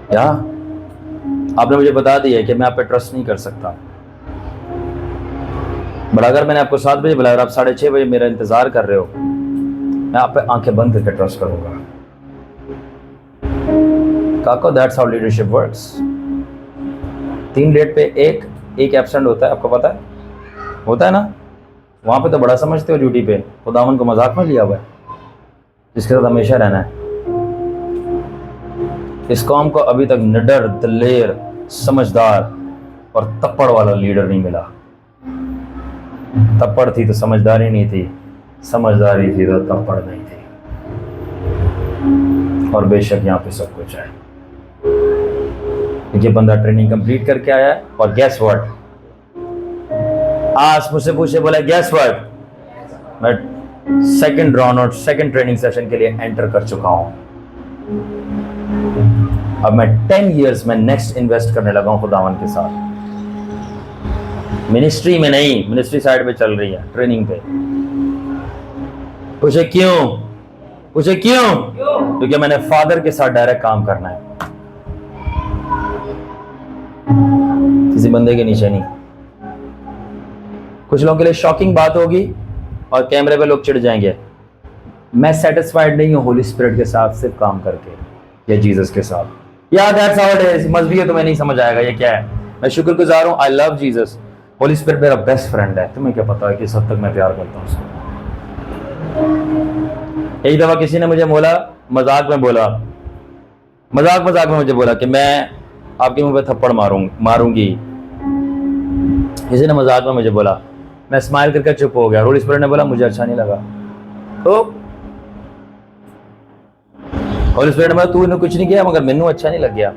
क्या आपने मुझे बता दिया है कि मैं आप पे ट्रस्ट नहीं कर सकता, बट अगर मैंने आपको 7 बजे बुलाया और आप 6:30 बजे मेरा इंतजार कर रहे हो, मैं आप पे आंखें बंद करके ट्रस्ट करूंगा। काको, that's how leadership works. 3 date पे एक एब्सेंट होता है, आपको पता है? होता है ना? वहां पे तो बड़ा समझते हो ड्यूटी पे, खुदावन को मजाक में लिया हुआ है, जिसके साथ हमेशा रहना है। इस कौम को अभी तक निडर, दलेर, समझदार और तप्पड़ वाला लीडर नहीं मिला। तप्पड़ थी तो समझदारी नहीं थी, समझदारी थी तो तप्पड़ नहीं थी। और बेशक यहाँ पे सब कुछ है। ये बंदा ट्रेनिंग कंप्लीट करके आया है और गैस व्हाट, आज मुझसे पूछे, बोला गैस व्हाट, मैं सेकंड राउंड और सेकंड ट्रेनिंग सेशन के लिए एंटर कर चुका हूं। अब मैं 10 इयर्स में नेक्स्ट इन्वेस्ट करने लगा हूं खुदावन के साथ। मिनिस्ट्री में नहीं, मिनिस्ट्री साइड पे चल रही है, ट्रेनिंग पे। पूछे क्यों? पूछे क्यों? क्योंकि मैंने फादर के साथ डायरेक्ट काम करना है, किसी बंदे के नीचे नहीं। कुछ लोगों के लिए शॉकिंग बात होगी और कैमरे पे लोग चिढ़ जाएंगे। मैं सेटिस्फाइड नहीं हूं होली स्पिरिट के साथ सिर्फ काम करके या जीसस के साथ। या दैट्स हाउ इट इज। मजहबी है, तुम्हें नहीं समझ आएगा ये क्या है। मैं शुक्रगुजार हूं, I love Jesus. Holi spirit मेरा बेस्ट फ्रेंड है। तुम्हें क्या पता है कि सब तक मैं प्यार करता हूं उसको। एक दफा किसी ने मुझे बोला, मजाक में मुझे बोला कि मैं आपके मुंह पे थप्पड़ मारूंगी। किसी ने मजाक में मुझे बोला, मैं स्माइल करके चुप हो गया। होली स्पिरिट ने बोला मुझे अच्छा नहीं लगा। तो होली स्पिरिट ने बोला तूने कुछ नहीं किया मगर मैनू अच्छा नहीं लग गया।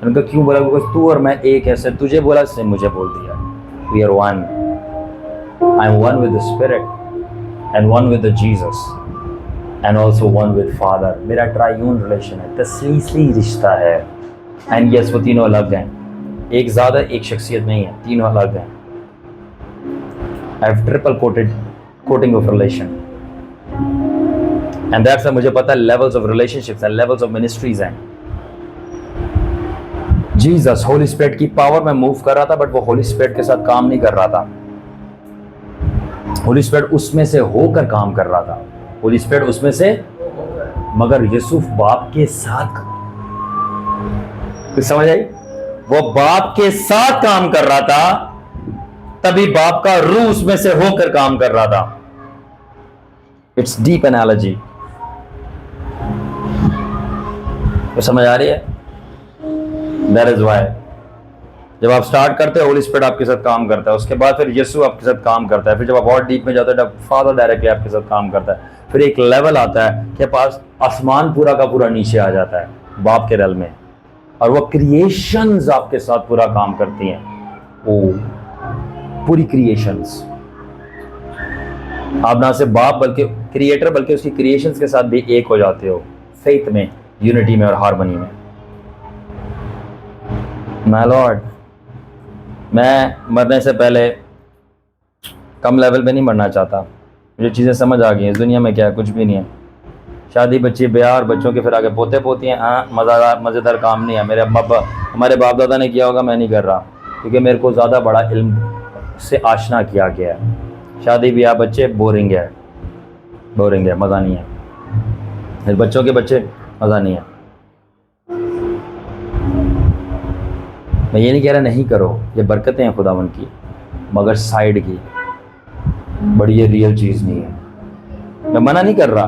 उनका क्यों बोला? बिकॉज तू और मैं एक ऐसे, तुझे बोला इसने मुझे बोल दिया। We are one. I am one with the spirit and one with the Jesus and also one with Father. मेरा ट्रायून रिलेशन है, तसलीसली रिश्ता है। एंड यस, वो तीनों अलग हैं, एक ज़्यादा एक शख्सियत नहीं है, तीनों अलग हैं। I have triple coating of relation. And that's मुझे पता है levels of relationships and levels of ministries हैं। जीसस होली स्पिरिट की पावर में मूव कर रहा था, बट वो होली स्पिरिट के साथ काम नहीं कर रहा था। होली स्पिरिट उसमें से होकर काम कर रहा था, होली स्पिरिट उसमें से, मगर यूसुफ बाप के साथ, कुछ समझ आई? वो बाप के साथ काम कर रहा था, तभी बाप का रूह उसमें से होकर काम कर रहा था। इट्स डीप एनालॉजी, तो समझ आ रही है? दैट इज वाई जब आप स्टार्ट करते हो होली स्पिरिट आपके साथ काम करता है, उसके बाद फिर यीशु आपके साथ काम करता है, फिर जब आप और डीप में जाते हो तब फादर डायरेक्टली आपके साथ काम करता है, फिर एक लेवल आता है कि पास आसमान पूरा का पूरा नीचे आ जाता है बाप के रल में, और वो क्रिएशंस आपके साथ पूरा काम करती हैं। ओ पूरी क्रिएशंस, आप ना सिर्फ बाप बल्कि क्रिएटर बल्कि उसकी क्रिएशंस के साथ भी एक हो जाते हो, फेथ में, यूनिटी में और हार्मनी में। माय लॉर्ड, मैं मरने से पहले कम लेवल पे नहीं मरना चाहता। मुझे चीज़ें समझ आ गई हैं, इस दुनिया में क्या है, कुछ भी नहीं है। शादी, बच्चे, ब्याह और बच्चों के फिर आगे पोते पोतियाँ, हाँ मज़ेदार काम नहीं है। मेरे हमारे बाप दादा ने किया होगा, मैं नहीं कर रहा, क्योंकि मेरे को ज़्यादा बड़ा इल्म से आशना किया गया है। शादी ब्याह बच्चे बोरिंग है, मज़ा नहीं है। फिर बच्चों के बच्चे, मज़ा नहीं है। मैं ये नहीं कह रहा नहीं करो, ये बरकतें हैं खुदावन की, मगर साइड की, बड़ी ये रियल चीज़ नहीं है। मैं मना नहीं कर रहा,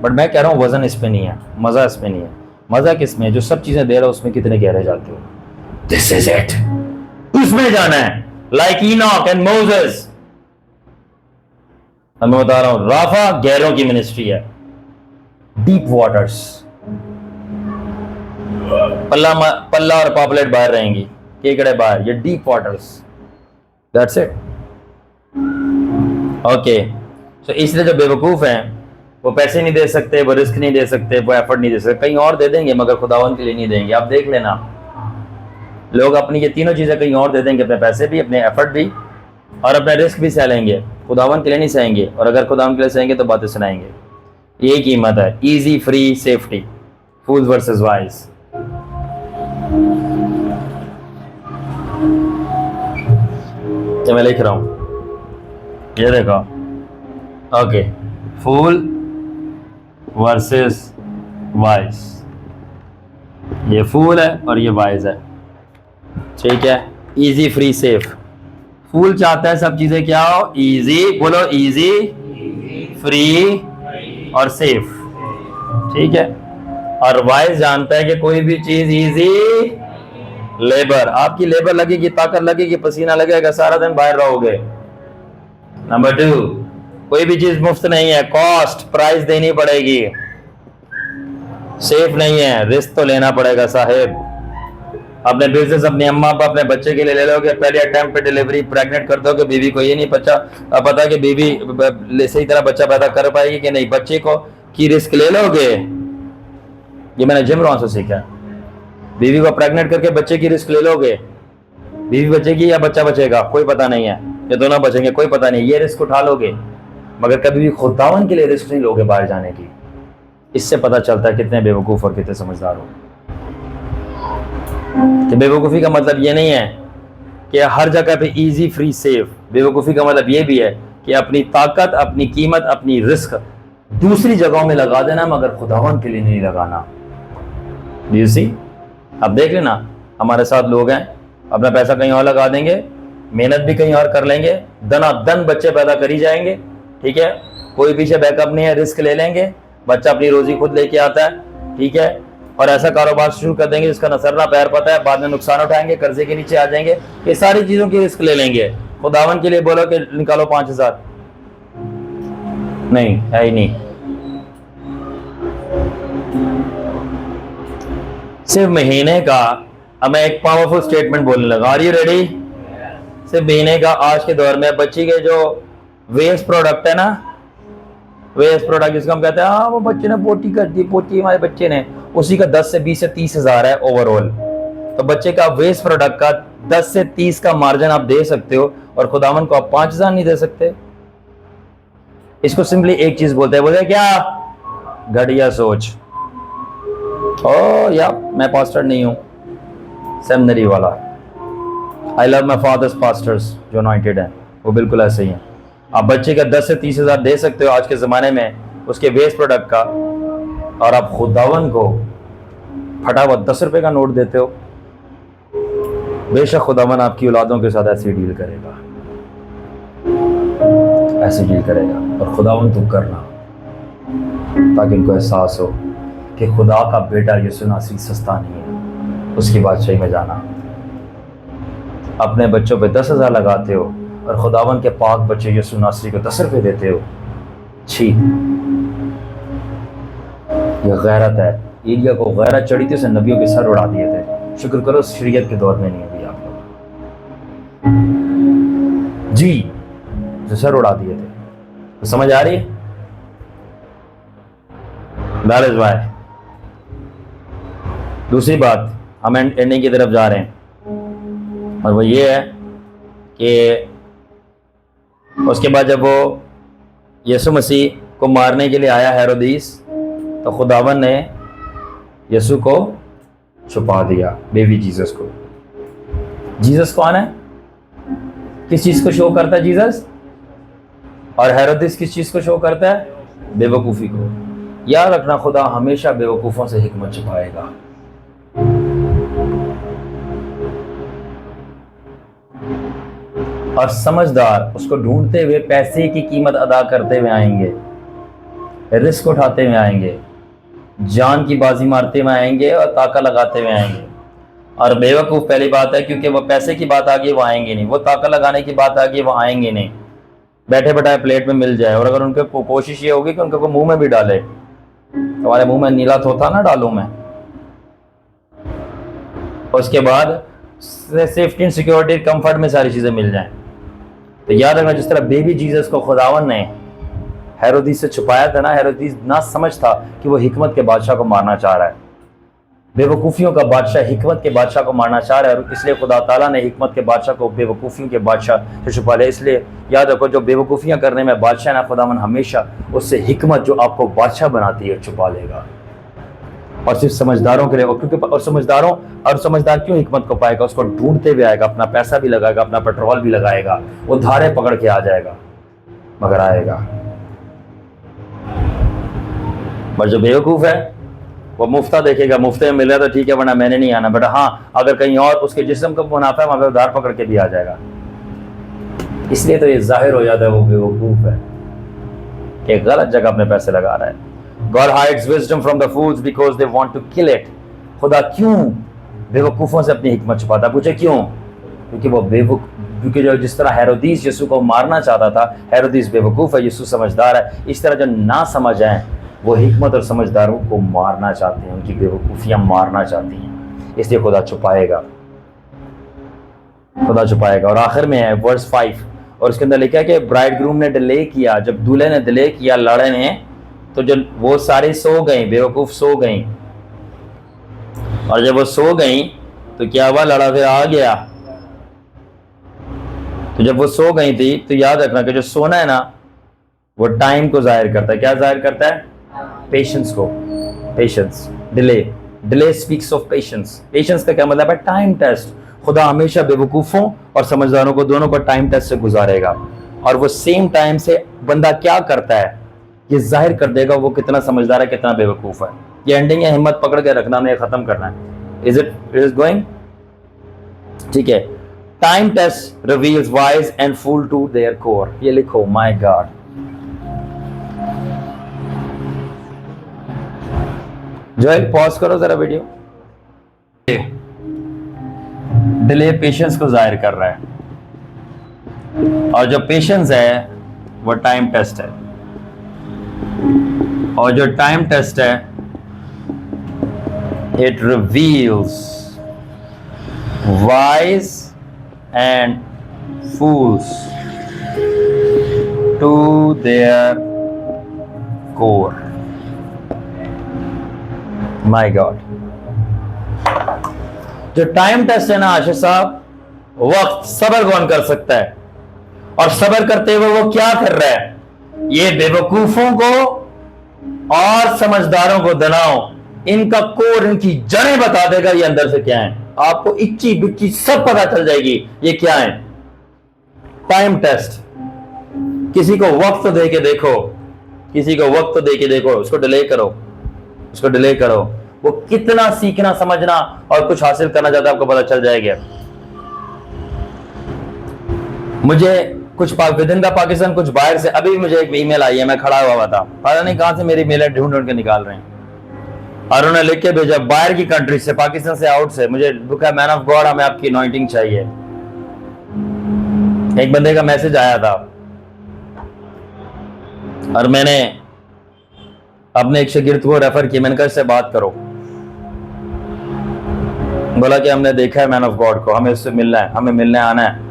बट मैं कह रहा हूँ वज़न इस पे नहीं है, मज़ा इस पे नहीं है। मज़ा किस में? जो सब चीज़ें दे रहा हो उसमें कितने गहरे जाते हो, दिस इज इट, उसमें जाना है। लाइक इनॉक एंड मोसेस, मैं बता रहा हूँ, राफा गहरों की मिनिस्ट्री है, डीप वाटर्स, पल्ला और पॉपुलेट बाहर रहेंगी, केकड़े बाहर, ये deep waters, that's it. Okay, तो इसलिए जो बेवकूफ़ हैं वो पैसे नहीं दे सकते, वो रिस्क नहीं दे सकते, वो एफर्ट नहीं दे सकते। कहीं और दे देंगे मगर खुदावन के लिए नहीं देंगे। आप देख लेना, लोग अपनी ये तीनों चीज़ें कहीं और दे देंगे, अपने पैसे भी, अपने एफर्ट भी और अपना रिस्क भी सह लेंगे, खुदावन के लिए नहीं सहेंगे। और अगर खुदावन के लिए सहेंगे तो बातें सुनाएंगे। यही कीमत है, इजी, फ्री, सेफ्टी, फूल्स वर्सेस वाइज। तो मैं लिख रहा हूं, ये देखो, ओके, फूल वर्सेस वाइज। ये फूल है और ये वाइज है, ठीक है। Easy, free, safe. फूल चाहता है सब चीजें क्या हो, इजी, बोलो इजी, फ्री और सेफ, ठीक है। और वाइज जानता है कि कोई भी चीज इजी, लेबर, आपकी लेबर लगेगी, ताकत लगेगी, पसीना लगेगा, सारा दिन बाहर रहोगे। नंबर 2, कोई भी चीज मुफ्त नहीं है, कॉस्ट, प्राइस देनी पड़ेगी। सेफ नहीं है, रिस्क तो लेना पड़ेगा साहेब। अपने बिजनेस, अपनी अम्मा पापा, अपने बच्चे के लिए ले लोगे, पहले अटेम्प्ट पे डिलीवरी, प्रेग्नेंट कर दोगे, बीवी को ये नहीं पता कि बीवी सही तरह बच्चा पैदा कर पाएगी कि नहीं, बच्चे को की रिस्क ले लोगे। ये मैंने जिम रॉन से सीखा। बीवी को प्रेग्नेंट करके बच्चे की रिस्क ले लोगे, बीवी बचेगी या बच्चा बचेगा कोई पता नहीं है, ये दोनों बचेंगे कोई पता नहीं, ये रिस्क उठा लोगे, मगर कभी भी खुदावन के लिए रिस्क नहीं लोगे बाहर जाने की। इससे पता चलता है कितने बेवकूफ़ और कितने समझदार हो। कि बेवकूफ़ी का मतलब ये नहीं है कि हर जगह पे इजी, फ्री, सेफ। बेवकूफ़ी का मतलब ये भी है कि अपनी ताकत, अपनी कीमत, अपनी रिस्क दूसरी जगहों में लगा देना, मगर खुदावन के लिए नहीं लगाना। यू सी, अब देख लेना, हमारे साथ लोग हैं, अपना पैसा कहीं और लगा देंगे, मेहनत भी कहीं और कर लेंगे, दनादन बच्चे पैदा करी जाएंगे, ठीक है, कोई पीछे बैकअप नहीं है, रिस्क ले लेंगे, बच्चा अपनी रोजी खुद लेके आता है, ठीक है, और ऐसा कारोबार शुरू कर देंगे जिसका नसरना पैर पता है, बाद में नुकसान उठाएंगे, कर्जे के नीचे आ जाएंगे, ये सारी चीजों की रिस्क ले लेंगे। खुदावन के लिए बोलो कि निकालो 5,000, नहीं है ही नहीं। सिर्फ महीने का, अब मैं एक पावरफुल स्टेटमेंट बोलने लगा, आर यू रेडी? सिर्फ महीने का आज के दौर में बच्ची के जो वेस्ट प्रोडक्ट है ना, वेस्ट प्रोडक्ट जिसको हम कहते हैं, हाँ वो बच्चे ने पोटी कर दी, पोटी हमारे बच्चे ने, उसी का 10 से 20 से 30 हज़ार है ओवरऑल। तो बच्चे का वेस्ट प्रोडक्ट का 10 से 30 का मार्जिन आप दे सकते हो, और खुदावन को आप 5,000 नहीं दे सकते। इसको सिंपली एक चीज बोलते हैं, बोलते क्या? घटिया सोच। ओ या मैं पास्टर नहीं हूँ, सेमिनरी वाला। I love my father's pastors जो अनॉइंटेड हैं, वो बिल्कुल ऐसे ही हैं। आप बच्चे का 10 से 30 हज़ार दे सकते हो आज के ज़माने में उसके वेस्ट प्रोडक्ट का, और आप खुदावन को फटाफट 10 रुपए का नोट देते हो। बेशक खुदावन आपकी औलादों के साथ ऐसे डील करेगा, ऐसे डील करेगा। और खुदावन तुम करना, ताकि इनको एहसास हो कि खुदा का बेटा यीशु नासरी सस्ता नहीं है, उसकी बादशाही में जाना। अपने बच्चों पे 10,000 लगाते हो और खुदावन के पाक बच्चे यीशु नासरी को 10 रुपए देते हो। छी, ये गैरत है। एलिया को गैरत चढ़ी थी, उसे नबियों के सर उड़ा दिए थे। शुक्र करो शरीयत के दौर में नहीं अभी आप लोग जी, जो सर उड़ा दिए थे। तो समझ आ रही है? That is why। दूसरी बात, हम एंडिंग की तरफ जा रहे हैं, और वो ये है कि उसके बाद जब वो यीशु मसीह को मारने के लिए आया हेरोदीस, तो खुदावन ने यीशु को छुपा दिया, बेबी जीसस को। जीसस कौन है? किस चीज को शो करता है जीसस? और हेरोदिस किस चीज को शो करता है? बेवकूफ़ी को। याद रखना, खुदा हमेशा बेवकूफ़ों से हिकमत छुपाएगा। और समझदार उसको ढूंढते हुए पैसे की कीमत अदा करते हुए आएंगे, रिस्क उठाते हुए आएंगे, जान की बाजी मारते हुए आएंगे और ताका लगाते हुए आएंगे। और बेवकूफ़ पहली बात है, क्योंकि वो पैसे की बात आ गई वो आएंगे नहीं, वो ताका लगाने की बात आ गई वो आएंगे नहीं। बैठे बैठाए प्लेट में मिल जाए, और अगर उनके कोशिश ये होगी कि उनको मुंह में भी डाले, तुम्हारे मुंह में नीला थोथा ना डालूं मैं। उसके बाद सेफ्टी एंड सिक्योरिटी कंफर्ट में सारी चीजें मिल जाएं। तो याद रखना, जिस तरह बेबी जीसस को खुदावन ने हेरोदीस से छुपाया था ना, हेरोदीस ना समझ था कि वो हिकमत के बादशाह को मारना चाह रहा है। बेवकूफ़ियों का बादशाह हिकमत के बादशाह को मारना चाह रहा है, और इसलिए खुदा ताला ने हिकमत के बादशाह को बेवकूफ़ियों के बादशाह से छुपा लिया। इसलिए याद रखो, जो बेवकूफ़ियाँ करने में बादशाह ना, खुदावन हमेशा उससे हिकमत जो आपको बादशाह बनाती है छुपा लेगा। और सिर्फ समझदारों के लिए, क्योंकि और समझदार क्यों हिकमत को पाएगा? उसको ढूंढते हुए आएगा, अपना पैसा भी लगाएगा, अपना पेट्रोल भी लगाएगा, वो धारे पकड़ के आ जाएगा, मगर आएगा। पर जो बेवकूफ़ है वो मुफ्ता देखेगा, मुफ्ते में मिल रहा तो ठीक है, वरना मैंने नहीं आना। बट हाँ, अगर कहीं और उसके जिस्म को मुनाफा है, वहां पर धार पकड़ के भी आ जाएगा। इसलिए तो ये जाहिर हो जाता है वो बेवकूफ़ है कि गलत जगह अपने पैसे लगा रहा है। God hides wisdom from the fools because they want to kill it। खुदा क्यों बेवकूफ़ों से अपनी हिकमत छुपाता? पूछे क्यों? क्योंकि वो क्योंकि जो जिस तरह हेरोदीस यीशु को मारना चाहता था, हेरोदीस बेवकूफ़ है, यीशु समझदार है। इस तरह जो ना समझ हैं वो हिकमत और समझदारों को मारना चाहते हैं, उनकी बेवकूफ़ियाँ मारना चाहती हैं। इसलिए खुदा छुपाएगा, खुदा छुपाएगा। और आखिर में है वर्स 5, और उसके अंदर लिखा है कि ब्राइड ग्रूम ने डिले किया, जब दूल्हे ने डिले किया, लड़े ने, तो जब वो सारी सो गई, बेवकूफ़ सो गई, और जब वो सो गई तो क्या हुआ? लड़ा फिर आ गया। तो जब वो सो गई थी, तो याद रखना कि जो सोना है ना, वो टाइम को जाहिर करता है। क्या जाहिर करता है? पेशेंस को। Patience, delay speaks of patience. Patience का क्या मतलब है? Time test. खुदा हमेशा बेवकूफ़ों और समझदारों को दोनों को टाइम टेस्ट से गुजारेगा, और वो सेम टाइम से बंदा क्या करता है ये जाहिर कर देगा वो कितना समझदार है, कितना बेवकूफ़ है। ये एंडिंग है, हिम्मत पकड़ के रखना, हमें ख़त्म करना है। Is it going? ठीक है। Time test reveals wise and fool to their core. ये लिखो, माय गॉड। जोएल पॉज करो जरा वीडियो। डिले पेशेंस को जाहिर कर रहा है, और जो पेशेंस है वो टाइम टेस्ट है, और जो टाइम टेस्ट है it reveals wise and fools to their core. My God, जो टाइम टेस्ट है ना आशिष साहब, वक्त सब्र कौन कर सकता है? और सब्र करते हुए वो क्या कर रहा है? ये बेवकूफों को और समझदारों को दनाओ, इनका कोर, इनकी जड़ें बता देगा ये अंदर से क्या है। आपको इच्ची बिच्ची सब पता चल जाएगी ये क्या है। टाइम टेस्ट, किसी को वक्त दे के देखो, किसी को वक्त दे के देखो, उसको डिले करो, उसको डिले करो, वो कितना सीखना समझना और कुछ हासिल करना चाहता है आपको पता चल जाएगा। मुझे कुछ विद इन द पाकिस्तान, कुछ बाहर से, अभी मुझे एक ईमेल आई है, मैं खड़ा हुआ था, पता नहीं कहां से मेरी मेल ढूंढ ढूंढ के निकाल रहे हैं, और उन्होंने लिख के भेजा बाहर की कंट्री से, पाकिस्तान से, आउट से, मुझे लिखा मैन ऑफ गॉड हमें आपकी अनॉइंटिंग चाहिए। एक बंदे का मैसेज आया था और मैंने अपने एक शागिर्द को रेफर किया, मैंने कहा इससे बात करो। बोला कि हमने देखा है मैन ऑफ गॉड को, हमें उससे मिलना है, हमें मिलने आना है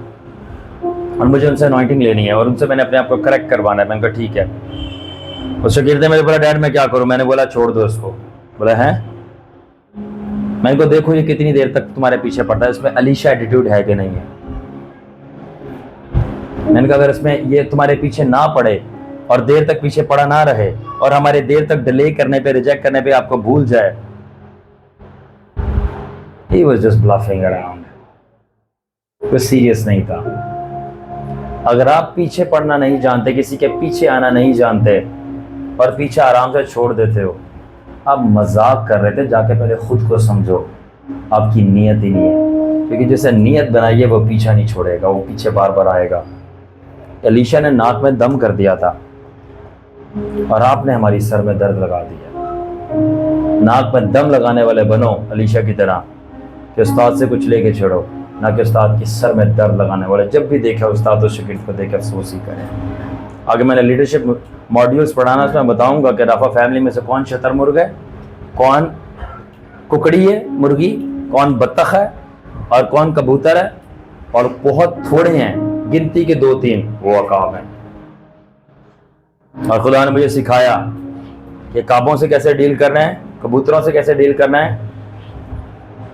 और मुझे उनसे अनॉइंटिंग लेनी है और उनसे मैंने अपने आप को करेक्ट करवाना है। मैंने कहा ठीक है। उस शागिर्द ने मेरे बोला डैड मैं क्या करूं? मैंने बोला छोड़ दो उसको। बोला है? मैंने कहा देखो ये कितनी देर तक तुम्हारे पीछे पड़ता है, इसमें अलीशा एटीट्यूड है कि नहीं है। मैंने कहा अगर इसमें ये तुम्हारे पीछे ना पड़े और देर तक पीछे पड़ा ना रहे और हमारे देर तक डिले करने पे, रिजेक्ट करने पे आपको भूल जाए, he was just bluffing around, कोई सीरियस नहीं था। अगर आप पीछे पड़ना नहीं जानते, किसी के पीछे आना नहीं जानते और पीछे आराम से छोड़ देते हो, आप मजाक कर रहे थे। जाके पहले खुद को समझो, आपकी नीयत ही नहीं है, क्योंकि जैसे नीयत बनाइए वो पीछा नहीं छोड़ेगा, वो पीछे बार बार आएगा। अलीशा ने नाक में दम कर दिया था और आपने हमारी सर में दर्द लगा दिया। नाक में दम लगाने वाले बनो अलीशा की तरह, कि उस्ताद से कुछ लेके छोड़ो, ना कि उस्ताद की सर में दर्द लगाने वाले। जब भी देखा उस्ताद और शागिर्द को देखे अफसोस ही करें। आगे मैंने लीडरशिप मॉड्यूल्स पढ़ाना, उसमें बताऊंगा कि रफ़ा फैमिली में से कौन शतरमुर्ग है, कौन कुकड़ी है मुर्गी, कौन बत्तख है और कौन कबूतर है, और बहुत थोड़े हैं, गिनती के 2-3 वो अकाब हैं। और खुदा ने मुझे सिखाया कि काबों से कैसे डील करना है, कबूतरों से कैसे डील करना है,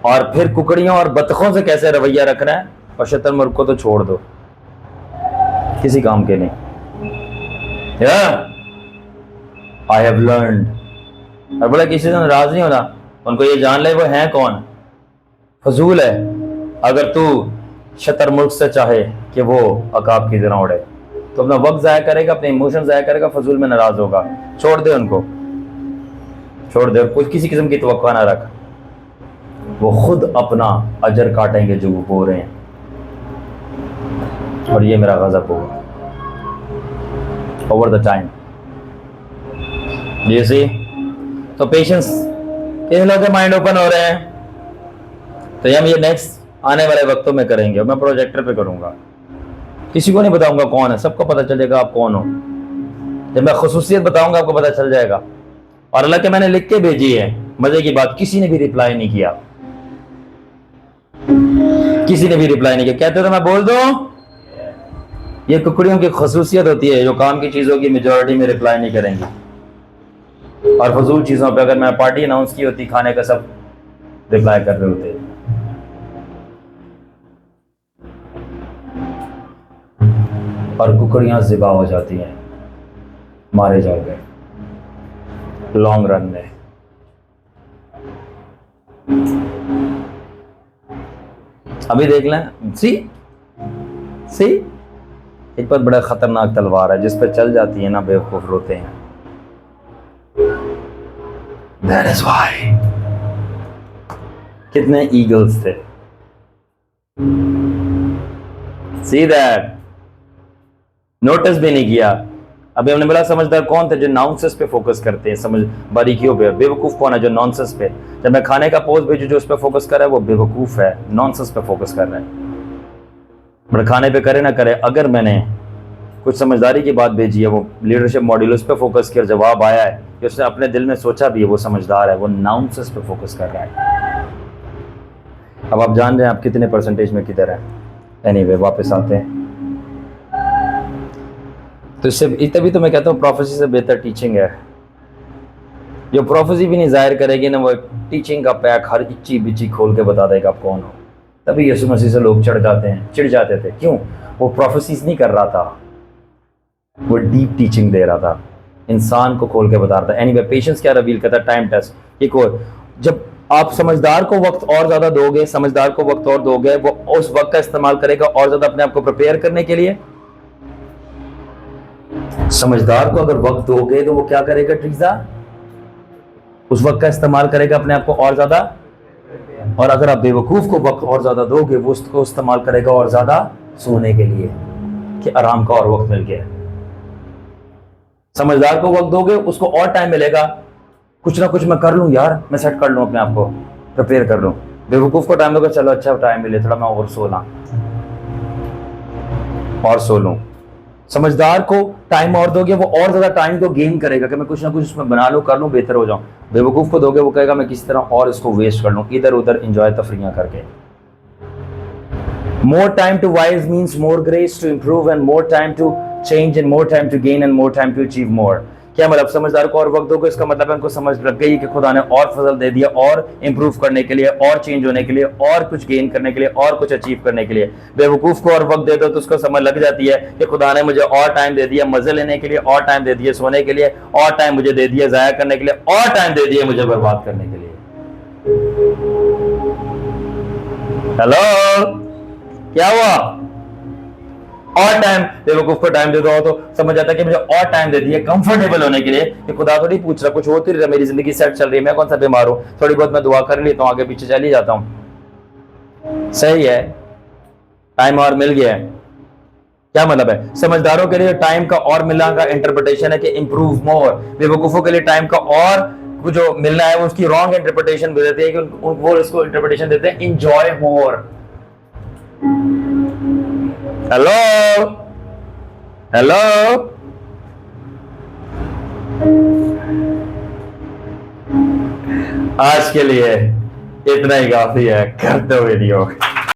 और फिर कुकड़ियों और बतखों से कैसे रवैया रखना है, और शतरमुर्ग को तो छोड़ दो, किसी काम के नहीं। I have learned. और बोला किसी से नाराज नहीं होना, उनको ये जान ले वो हैं कौन, फजूल है। अगर तू शतरमुर्ग से चाहे कि वो अकाब की तरह उड़े तो अपना वक्त ज़ाया करेगा, अपने इमोशन ज़ाया करेगा, फजूल में नाराज होगा। छोड़ दे उनको, छोड़ दे, कुछ किसी किस्म की तवक्को ना रख, वो खुद अपना अजर काटेंगे जो वो बो रहे हैं, और ये मेरा गज़ब होगा ओवर द टाइम। ये सी तो पेशेंस, इन लोगों के माइंड ओपन हो रहे हैं, तो हम ये नेक्स्ट आने वाले वक्तों में करेंगे। मैं प्रोजेक्टर पे करूंगा, किसी को नहीं बताऊंगा कौन है, सबको पता चलेगा आप कौन हो। जब मैं खुसूसियत बताऊंगा आपको पता चल जाएगा। और अल्लाह के मैंने लिख के भेजी है, मजे की बात, किसी ने भी रिप्लाई नहीं किया, किसी ने भी रिप्लाई नहीं किया। कहते तो मैं बोल दूं, ये कुकड़ियों की खुसूसियत होती है जो काम की चीजों की मेजॉरिटी में रिप्लाई नहीं करेंगी, और फजूल चीजों पे अगर मैं पार्टी अनाउंस की होती खाने का, सब रिप्लाई कर रहे होते। और कुकड़ियां ज़िबा हो जाती हैं, मारे जाओगे लॉन्ग रन में। अभी देख लें, सी एक पर बड़ा खतरनाक तलवार है, जिस पर चल जाती है ना बेवकूफ रोते हैं। That is why कितने ईगल्स थे, see that, नोटिस भी नहीं किया। अभी हमने बोला समझदार कौन थे, जो नॉनसेंस पे फोकस करते हैं, समझ बारीकियों पे। बेवकूफ कौन है, जो नॉनसेंस पे, जब मैं खाने का पोस्ट भेजू जो उस पर फोकस कर रहा है वो बेवकूफ है, नॉनसेंस पे फोकस कर रहा है। बट खाने पे करे ना करे, अगर मैंने कुछ समझदारी की बात भेजी है, वो लीडरशिप मॉड्यूल उस पर फोकस किया, जवाब आया है कि उसने अपने दिल में सोचा भी है, वो समझदार है, वो नॉनसेंस पे फोकस कर रहा है। अब आप जान रहे हैं आप कितने परसेंटेज में किधर है। एनीवे वापस आते हैं, तो इससे तभी तो मैं कहता हूँ प्रोफेसी से बेहतर टीचिंग है। जो प्रोफेसी भी नहीं जाहिर करेगी ना, वो टीचिंग का पैक हर इच्ची बिच्ची खोल के बता देगा आप कौन हो। तभी यीशु मसीह से लोग चिढ़ जाते थे। क्यों? वो प्रोफेसीज नहीं कर रहा था, वो डीप टीचिंग दे रहा था। इंसान को खोल के बता रहा था। एनीवे पेशेंस क्या रिवील करता है, टाइम टेस्ट। एक और, जब आप समझदार को वक्त और ज्यादा दोगे, समझदार को वक्त और दोगे, वो उस वक्त का इस्तेमाल करेगा और ज्यादा अपने आप को प्रिपेयर करने के लिए। समझदार को अगर वक्त दोगे तो वो क्या करेगा ट्रीजा, उस वक्त का इस्तेमाल करेगा अपने आप को और ज्यादा। और अगर आप बेवकूफ को वक्त और ज्यादा दोगे, वो उसको इस्तेमाल करेगा और ज्यादा सोने के लिए, कि आराम का और वक्त मिल गया। समझदार को वक्त दोगे, उसको और टाइम मिलेगा, कुछ ना कुछ मैं कर लूं यार, मैं सेट कर लूं अपने आप को, प्रिपेयर कर लूं। बेवकूफ को टाइम दोगे, चलो अच्छा टाइम मिले, थोड़ा मैं और सो लूं। समझदार को टाइम और दोगे, वो और ज्यादा टाइम को गेन करेगा कि मैं कुछ ना कुछ उसमें बना लूं, कर लूं, बेहतर हो जाऊं। बेवकूफ को दोगे, वो कहेगा मैं किसी तरह और इसको वेस्ट कर लूं, इधर उधर एंजॉय तफरीयां करके। More time to wise means more grace to improve and more time to change and more time to gain and more time to achieve more. क्या मतलब, समझदार को और वक्त दोगे, इसका मतलब है उनको समझ लग गई कि खुदा ने और फजल दे दिया, और इंप्रूव करने के लिए, और चेंज होने के लिए, और कुछ गेन करने के लिए, और कुछ अचीव करने के लिए। बेवकूफ को और वक्त दे दो तो उसको समझ लग जाती है कि खुदा ने मुझे और टाइम दे दिया मजे लेने के लिए, और टाइम दे दिया सोने के लिए, और टाइम मुझे दे दिया जाया करने के लिए, और टाइम दे दिया मुझे बर्बाद करने के लिए। हेलो, क्या हुआ? और टाइम, बेवकूफ को टाइम दे दो तो समझ आता है कि मुझे और टाइम दे दिया कंफर्टेबल होने के लिए, कि खुदा तो नहीं पूछ रहा, कुछ होती रहा, मेरी जिंदगी सेट चल रही है, मैं कौन सा बीमार हूं, थोड़ी बहुत मैं दुआ कर लेता हूं, आगे पीछे चल ही जाता हूं। सही है, टाइम और मिल गया है। क्या मतलब है? समझदारों के लिए टाइम का और मिलना का इंटरप्रिटेशन है कि इंप्रूव मोर। बेवकूफों के लिए टाइम का और जो मिलना है वो उसकी रॉन्ग इंटरप्रिटेशन देते हैं, कि वो इसको इंटरप्रिटेशन देते हैं इंजॉय मोर। हेलो हेलो, आज के लिए इतना ही काफी है, कर दो वीडियो।